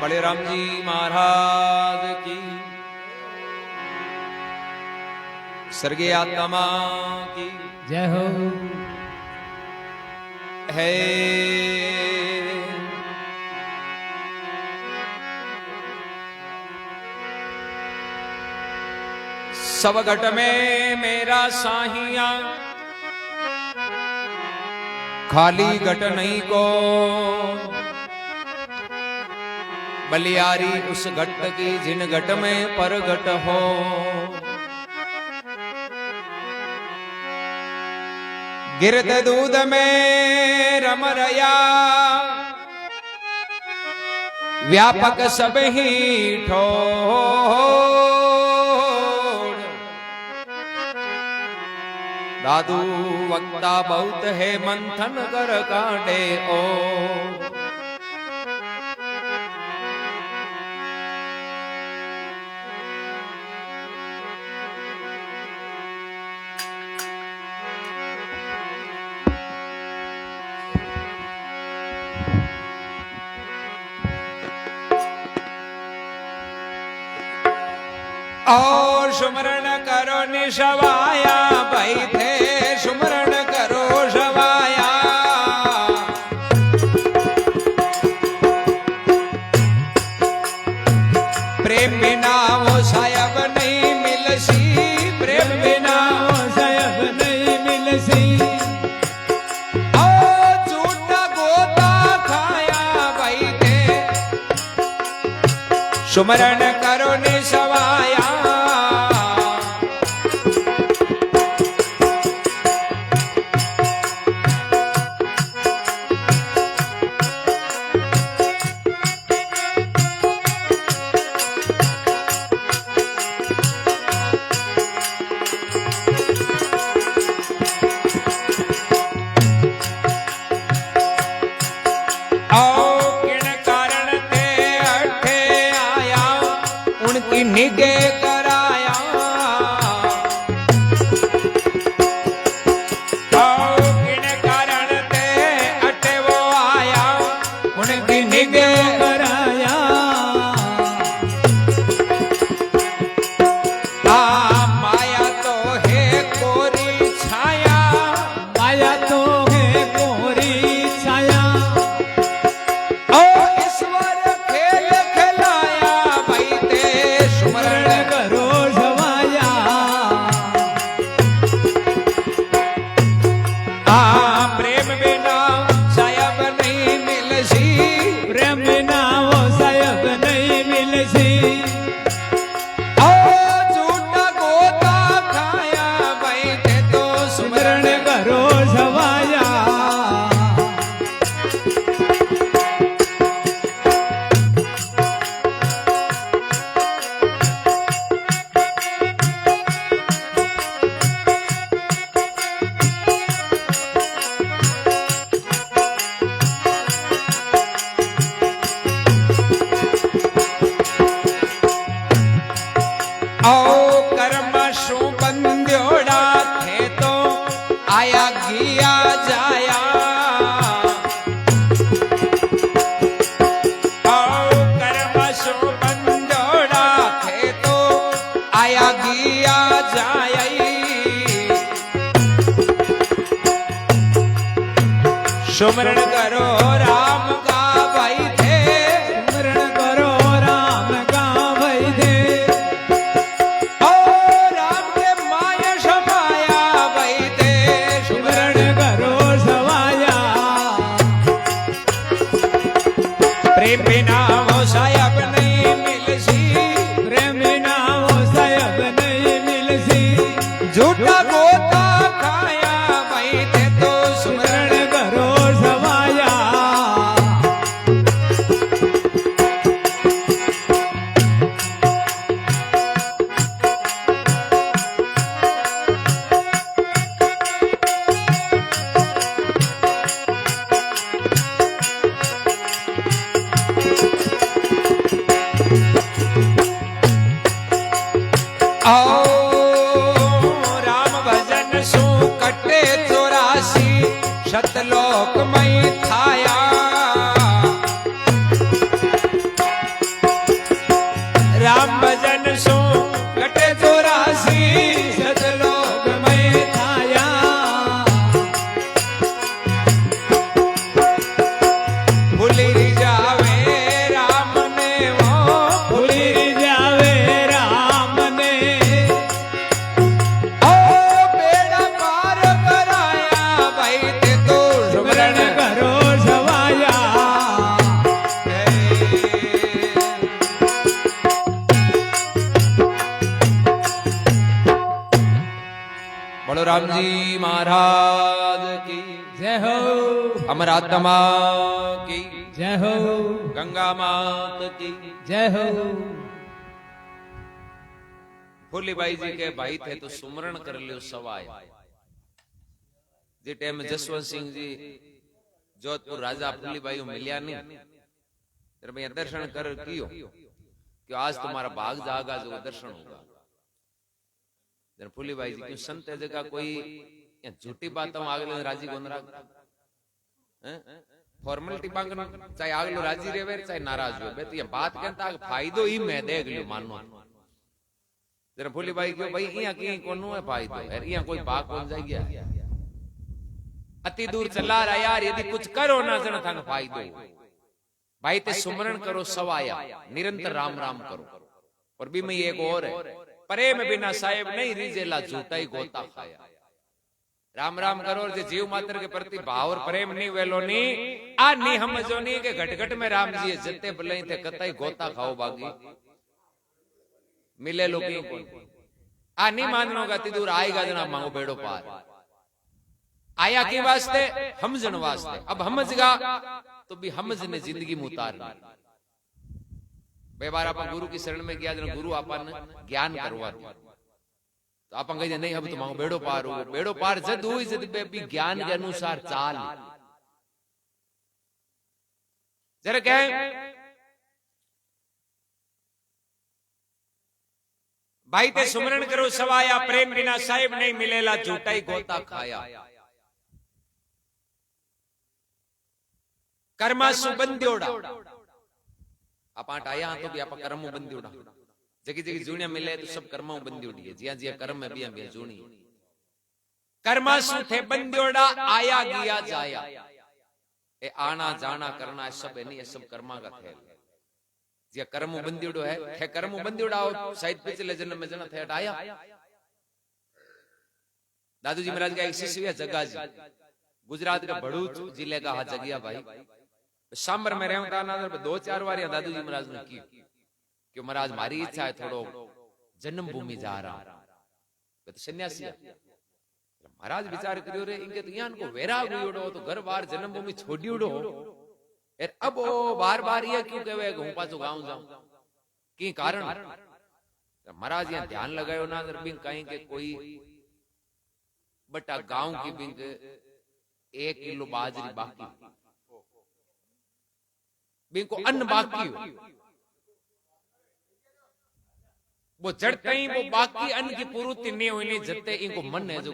बलराम जी महाराज की स्वर्गीय आत्मा की जय हो है सब घट में मेरा साहिया खाली घट नहीं को बलियारी उस घट की जिन घट में परगट हो। गिरद दूध में रम रया व्यापक सब ही ठोर। दादू वक्ता बहुत है मंथन कर काटे ओ। और सुमरण करो निशवाया भाई थे सुमरण करो शवाया। प्रेम बिना वो सायब नहीं मिलसी प्रेम बिना वो सायब नहीं मिलसी। ओ झूठा गोता खाया भाई थे सुमरण करो निशवाया। निगे कराया किन कारण ते अटे वो आया उनकी निगे कराया। माया तो है कोरी छाया माया तो है कोरी छाया। ओ ईश्वर खेल खिलाया भाई ते सुमरण करो शवाया। प्रेम बिना सायब नहीं मिलसी प्रेम बिना वो सायब नहीं मिलसी। ओ झूठा गोता खाया भाई ते तो सुमरण करो शवाया। कर्म शू बंद्योड़ा थे तो आया गिया जाया। कर्म शू बंद्योड़ा थे तो आया गिया जाया। सुमरण करो राम का भाई थे सुमरण करो राम का भाई थे। प्रेम बिना वो सायब नहीं मिलसी प्रेम बिना वो सायब नहीं मिलसी। झूठा गोता खाया भाई थे तो सुमरण करो शवाया। राम भजन सु कटे 84 शतलोक में थाया। राम भजन सु कटे 84 शतलोक में थाया। भूली जावे राम ने वो भूली जावे राम ने। ओ बेड़ा पार कराया भाई ते तो सुमरण बोलो राम जी महाराज की जय हो, अमर आत्मा की जय हो, गंगा मात की जय हो। फूलीबाई जी के भाई थे तो सुमरण कर लियो सवाय। जे टाइम जसवंत सिंह जी जोधपुर राजा फूलीबाई मिलिया नहीं, तेरे भैया दर्शन कर कियो कि आज तुम्हारा भाग जागा जो दर्शन होगा। जन फूलीबाई जी क्यों संत है जगह कोई झूठी बातों आगले राजी गोंदरा फॉर्मेलिटी मांगन, चाहे आगलो राजी रहे चाहे नाराज हो, तो ये बात कहता फायदो ही मैं देख लियो मानो। जरा फूलीबाई क्यों भाई यहाँ कहीं कोनु है फायदो, यहाँ कोई भाग कौन जाए गया। अति दूर चला रहा यार, यदि कुछ करो ना जन था फायदो भाई ते सुमरण करो सवाया, निरंतर राम राम करो। और भी मैं एक और है, प्रेम बिना साहेब नहीं रिजेला झूठा ही गोता खाया। राम राम करो और जीव मात्र के प्रति भाव और प्रेम नहीं वेलो नहीं आ नहीं समझो नहीं के घट घट में राम जी जते भले थे कतई गोता खाओ बागी मिले लोग आ नहीं माननो का दूर आएगा जना मांगो बेड़ो पार आया के वास्ते हमजन वास्ते। अब हमजगा तो भी हमज ने जिंदगी में उतारना। बेबार अपन गुरु की शरण में गया जना गुरु अपन ज्ञान करवा, तो आप कहे नहीं अब तो मांगो बेड़ो पार हो। बेड़ो पार जद हुई जद भी ज्ञान के अनुसार चाल। जरा कहे भाई ते सुमरण करो सवाया, प्रेम बिना साहिब नहीं मिलेला झूठा ही गोता खाया। कर्मा सुबंध्योड़ा आप आया तो भी आप कर्मो बंध्योड़ा जगी जगी जूनिया मिले तो सब कर्मा बंदी उड़ी है। जिया जिया कर्म है बिया बिया जूनी कर्मा सुथे बंदियोड़ा आया गया जाया। ए आना जाना करना सब है नहीं, ये सब कर्मा का खेल। जिया कर्म बंदियोड़ो है थे कर्म बंदियोड़ा हो शायद पिछले जन्म में जना थे हटाया। दादूजी महाराज का एक शिष्य है जग्गा जी, गुजरात का भड़ूच जिले का जगिया भाई। सांबर में रहता ना 2-4 बार दादूजी महाराज ने की कि महाराज मारी इच्छा है थोड़ो जन्मभूमि जा रहा तो सन्यासी महाराज विचार करियो रे इनके तो यहाँ को वैराग हुईड़ो तो घर बार जन्मभूमि छोड़ी उड़ो यार। अब वो बार बार ये क्यों कहे हूं पाछो गांव जाऊं की कारण महाराज यहाँ ध्यान लगायो ना बिंग कहीं के कोई बटा गांव की बिंग 1 किलो बाजरी बाकी बिंग को अन्न बाकी हो, वो जड़ते ही वो बाकी अन्न की पूर्ति नहीं हुई जते इनको मन है जो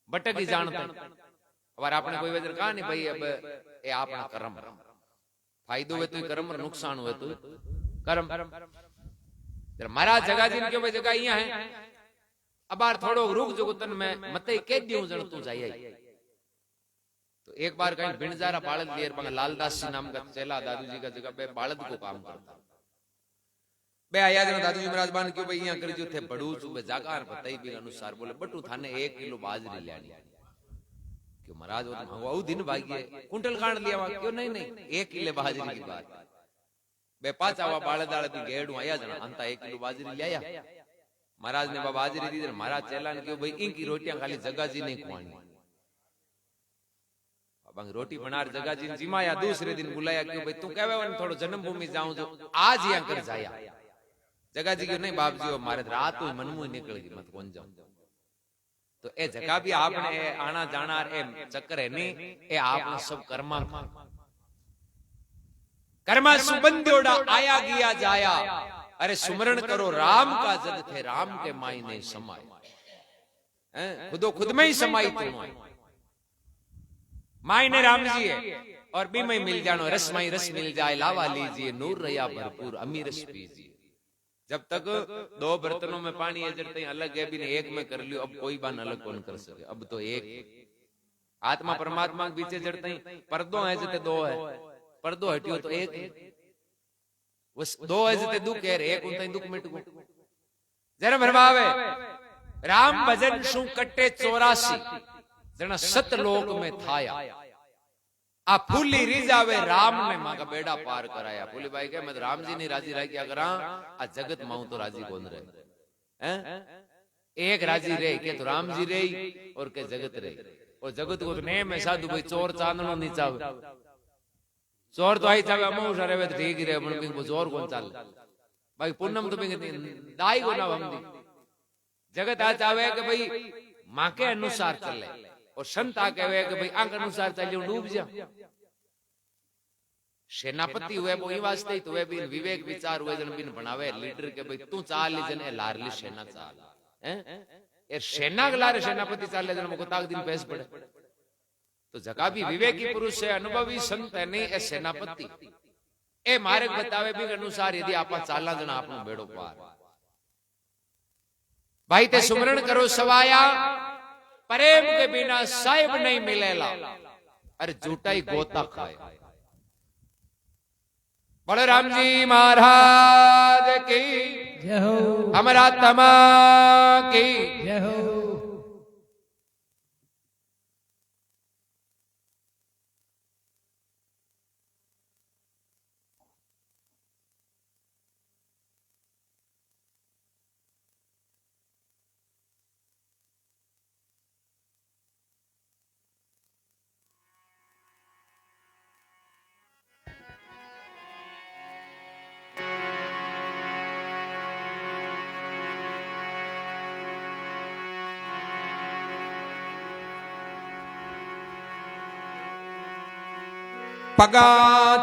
भटक ही जानते। और आपने कोई वजह कहा नहीं भाई अब ये आपना कर्म फायदो हुए तो कर्म नुकसान हुए तो कर्म। महाराज जगह जिन के जगह यहाँ है अब बार थोड़ो रुक जो तन में मत कह दियो जन तू जाइए। तो एक बार कहीं बिनजारा बालद लिए लालदास जी नाम का चेला दादूजी का जगह पे बालद को काम करता बे आया जना दादूजी महाराज बान क्यों भाई यहाँ कर जो थे बड़ू सुबह जाकर बताई भी अनुसार बोले बटू थाने 1 किलो बाजरी लेनी क्यों महाराज वो तो दिन भागी कुंटल कांड लिया क्यों नहीं 1 किलो बाजरी की बात बे पाचा हुआ बालद आले दी गेड़ू आया जना अंता 1 किलो बाजरी ले आया। महाराज ने बाजरी दी महाराज चेला ने क्यों भाई इनकी रोटियां खाली जगह जी नहीं खुआनी। अब रोटी बना जगह जी जिमाया दूसरे दिन बुलाया क्यों भाई तू कहे थोड़ो जन्मभूमि जाऊं जो आज यहाँ कर जाया। जगह जी क्यों नहीं बाप जी मारे रात हुई मन मुंह निकल गई मत कौन जाऊं। तो ए जगह भी आपने आना जाना ए चक्कर है नहीं ए आपने सब कर्मा कर्मा सुबंध्योड़ा आया गया जाया। अरे सुमरण करो राम का जद थे राम के माई नहीं समाये खुदो खुद में ही समाई तुम माई ने राम जी है और भी में मिल जानो रस माई रस मिल जाए लावा लीजिए नूर रया भरपूर अमी रस पीजिए। जब तक 2 बर्तनों में पानी है जड़ते अलग है भी नहीं एक में कर लियो अब कोई बात अलग कौन कर सके। अब तो एक आत्मा परमात्मा के बीच जड़ते पर्दो है जते 2 है पर्दो हटियो तो एक उस 2 है जते दुख है एक उनता दुख मिट गो जरा भरवावे राम भजन शु कट्टे 84 जना सतलोक में थाया। आ फूली रिजावे राम ने मां का बेड़ा पार कराया। फूली भाई के मैं तो राम जी नहीं राजी रह क्या करा आ जगत माऊ तो राजी कौन रहे हैं एक राजी रहे के तो राम जी रही और के जगत रही। और जगत को ने में साधु भाई चोर चांदनो नहीं चावे, चोर तो आई चावे अमो सारे वे ठीक ही रहे, मन को चोर कौन चाल भाई पूनम तो बिंग दाई को ना हमदी। जगत आ चावे कि भाई मां के अनुसार चले और संत आ कहे कि भाई आंख अनुसार चले डूब जा। सेनापति हुए वो ही वास्ते ही तो वे भी विवेक विचार हुए जन बिन बनावे लीडर के भाई तू चाल ली जन लारली सेना चाल हैं ए सेना गलारे सेनापति चाले जन मुको ताक दिन पैस पड़े। तो जका भी विवेकी पुरुष है, अनुभवी संत है नहीं ए सेनापति ए मार्ग बतावे भी अनुसार यदि आपा चाला जन आपनो बेड़ो पार। भाई ते सुमरण करो सवाया, प्रेम के बिना साहिब नहीं मिलेला, अरे झूठा ही गोता खाए। बलराम जी महाराज की जय हो, हमारा तमा की जय हो। पगा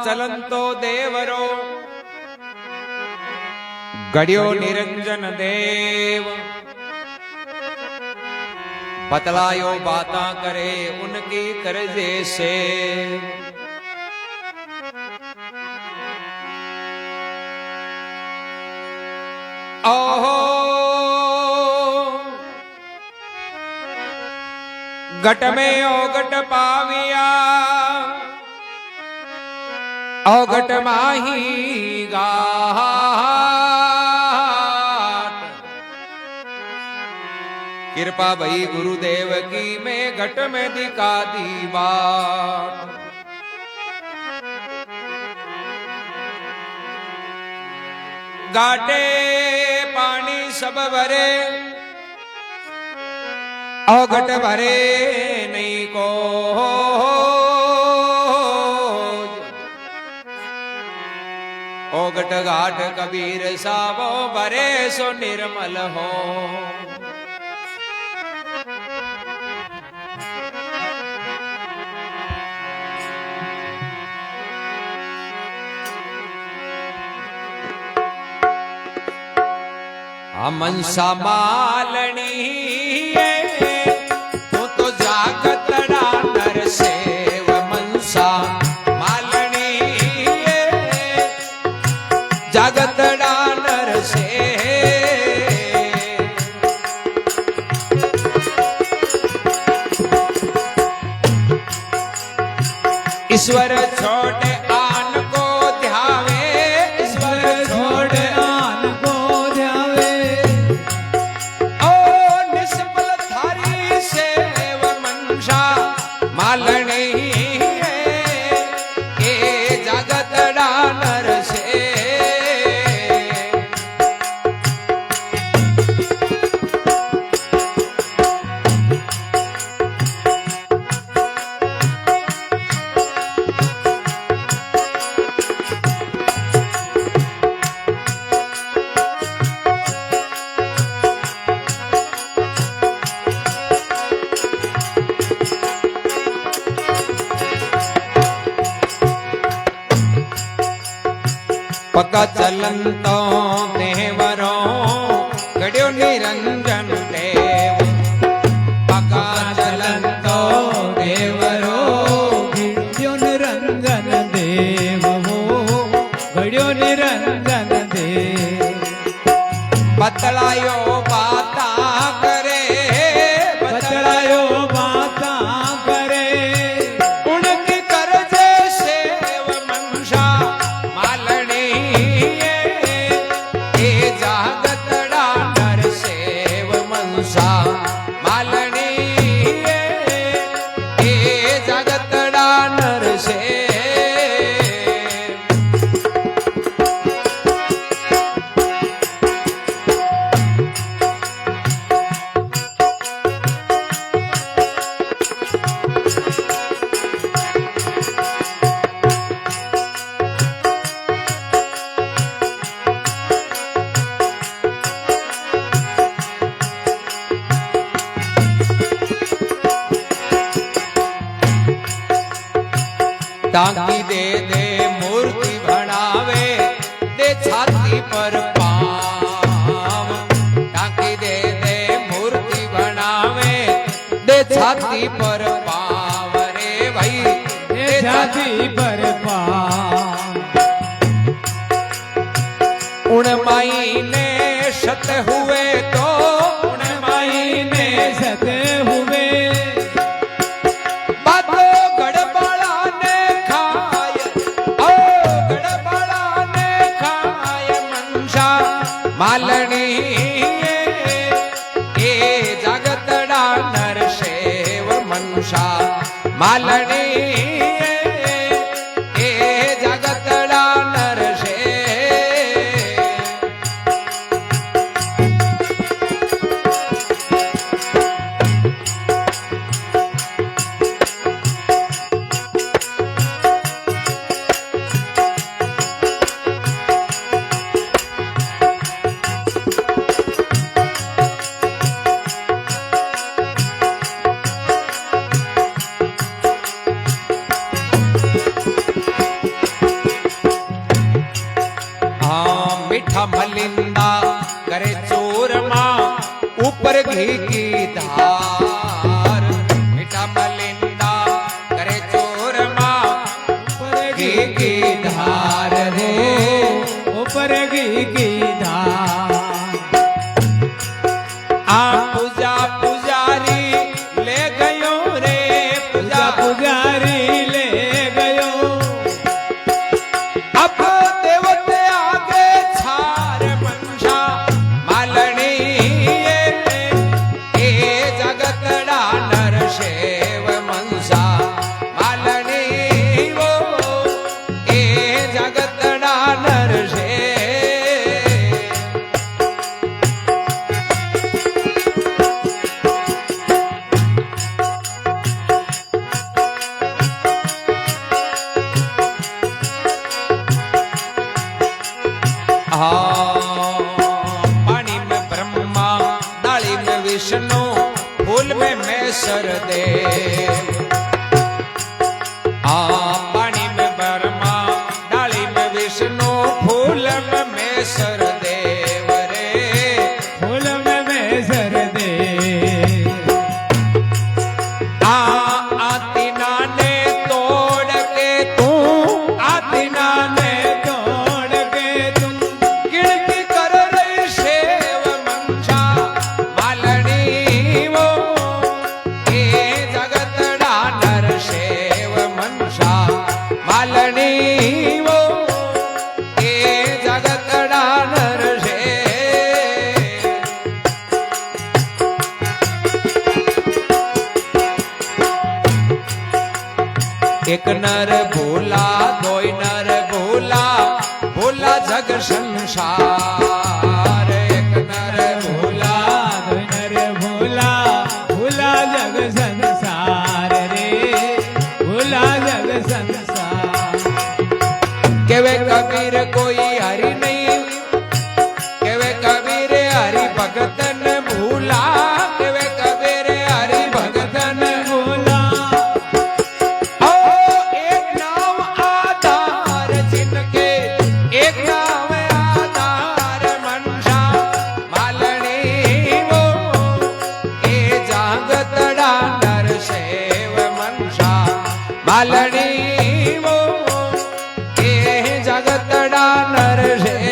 चलंतो देवरो गड़ियो निरंजन देव, बतलायो बाता करे उनकी करजे से। ओहो घट में ओ घट पाविया, औघट माही घाट, कृपा भई गुरुदेव की मैं घट में दिखा दी बात। घाटे पानी सब भरे औघट भरे नहीं को, औघट घाट कबीर सावो भरे सो निर्मल हो। मनसा मालनी तू तो जागतड़ा नर सेव, मनसा मालनी जागतड़ा नर से। ईश्वर छोड़ आन को ध्यावे, ईश्वर छोड़ आन को ध्यावे, ओ निष्फल थारी सेव मनसा मालनी ए जगतड़ा नर से। पका चलंतो देवरो गड़ियो निरंजन देव, पका चलंतो देवरो गड़ियो निरंजन देव हो, गड़ियो निरंजन देव। बतलायो बाता करे, बतलायो बाता करे उनकी करजे सेव मनसा मालनी ए जागतड़ा नर सेव मनसा मालनी ए जागतड़ा नर से। टांकी दे दे मूर्ति बनावे दे छाती पर पाम टांकी दे दे मूर्ति बनावे दे छाती पर पाम रे भाई दे छाती पर पाम उन माई ने शत हुए तो उन माई ने सत हुए बातो गड़बड़ा ने खाय ओ गड़बड़ा ने खाय मनसा मालनी ए जगतड़ा नर सेव मनसा मालनी ए जगतड़ा नर सेव मीठा मलिंदा करे चोरमा ऊपर घी की धार मीठा मलिंदा करे चोरमा ऊपर घी की धार रे ऊपर घी की धार आ पूजा पुजारी ले गयो रे पूजा पुजारी ले गयो अब देवते आगे छार मनसा मालनी ए जगतड़ा नर सेव मनसा मालनी वो ए जगतड़ा नर सेव पानी में ब्रह्मा डाली में विष्णु फूल में मैसर देव पानी में ब्रह्मा डाली में विष्णु फूल में मैसर देव रे फूल में मैसर दे आतिना ने तोड़ के तू आतिना ने तोड़ के तुम गिनती कर रही सेव मंशा मालनी वो ए जगतड़ा नर सेव मंशा मालनी वो ए जगतड़ा नर सेव एक नर भोला दोई नर भोला भोला जग संसार एक नर भोला दो नर भोला भोला जग संसार रे भोला जग संसार केवे कबीर कोई हरि नहीं केवे कबीर हरि भगतन भूला केवे कबीर हरि भगतन भोला ओ एक नाम आधार जिनके एक नाम आधार मनसा मालनी वो ए जागतड़ा नर सेव मनसा मालनी वो ए जगतड़ा नर सेव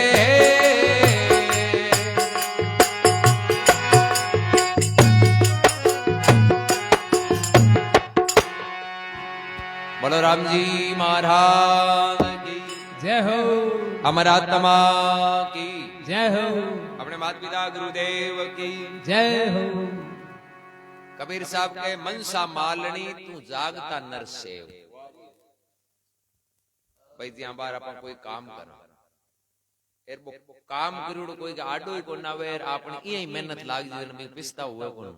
बोलो राम जी महाराज की जय हो अमरात्मा की जय हो अपने माता पिता गुरुदेव की जय हो कबीर साहब के मनसा मालनी तू जागता नर सेव भाई ज्यां बार अपन कोई काम करा एर वो काम करूड़ो कोई के आडो को ना वे आपने ई मेहनत लाग जी में पिस्ता हुए कोन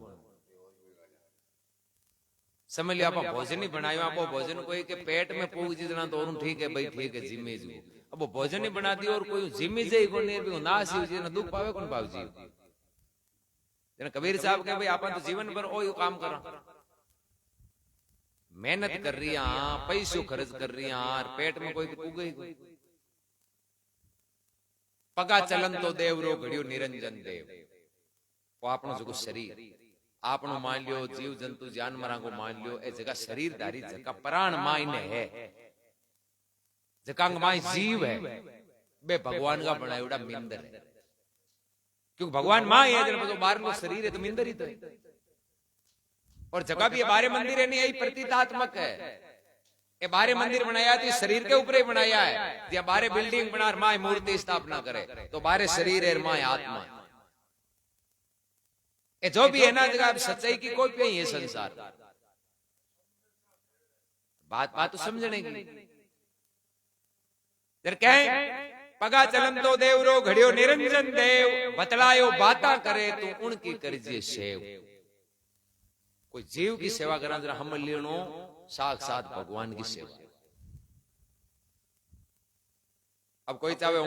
समझ लिया आप भोजन ही बनायो आप भोजन कोई के पेट में पूग जितना तो और ठीक है भाई ठीक है जिम्मे जी अब वो भोजन ही बना दियो और कोई जिम्मे जाई को ने भी ना सी जी दुख पावे कोन पाव जी जना कबीर साहब के भाई आपन तो जीवन भर ओ काम करा मेहनत कर रही हाँ, पैसों खर्च कर रही हाँ, पेट में कोई उगे पगा चलन तो देव रो घड़ियो निरंजन देव। वो आपनो जो शरीर आपनो मान लियो, जीव जंतु जानवरा को मान लियो, ए जगह शरीर धारी जगह प्राण मायने है, जगह माय जीव है, बे भगवान का बनाया मिंदर है। क्योंकि भगवान माँ है, जब बाहर लो शरीर है तो मिंदर ही तो है। और जगह भी बारे मंदिर है नहीं, यही प्रतीतात्मक है। ये बारे मंदिर बनाया तो शरीर के ऊपर ही बनाया है। या बारे बिल्डिंग बना माँ मूर्ति स्थापना करे तो बारे शरीर है, माँ आत्मा। ये जो भी है ना जगह सच्चाई की कोई नहीं है संसार। बात तो समझने की कहें पगा चलन तो देव रो घड़ियो निरंजन देव, बतलायो बाता करे तो उनकी करजे सेव। कोई जीव की सेवा करना जरा हम लेनो साक्षात भगवान की सेवा। अब कोई चाहे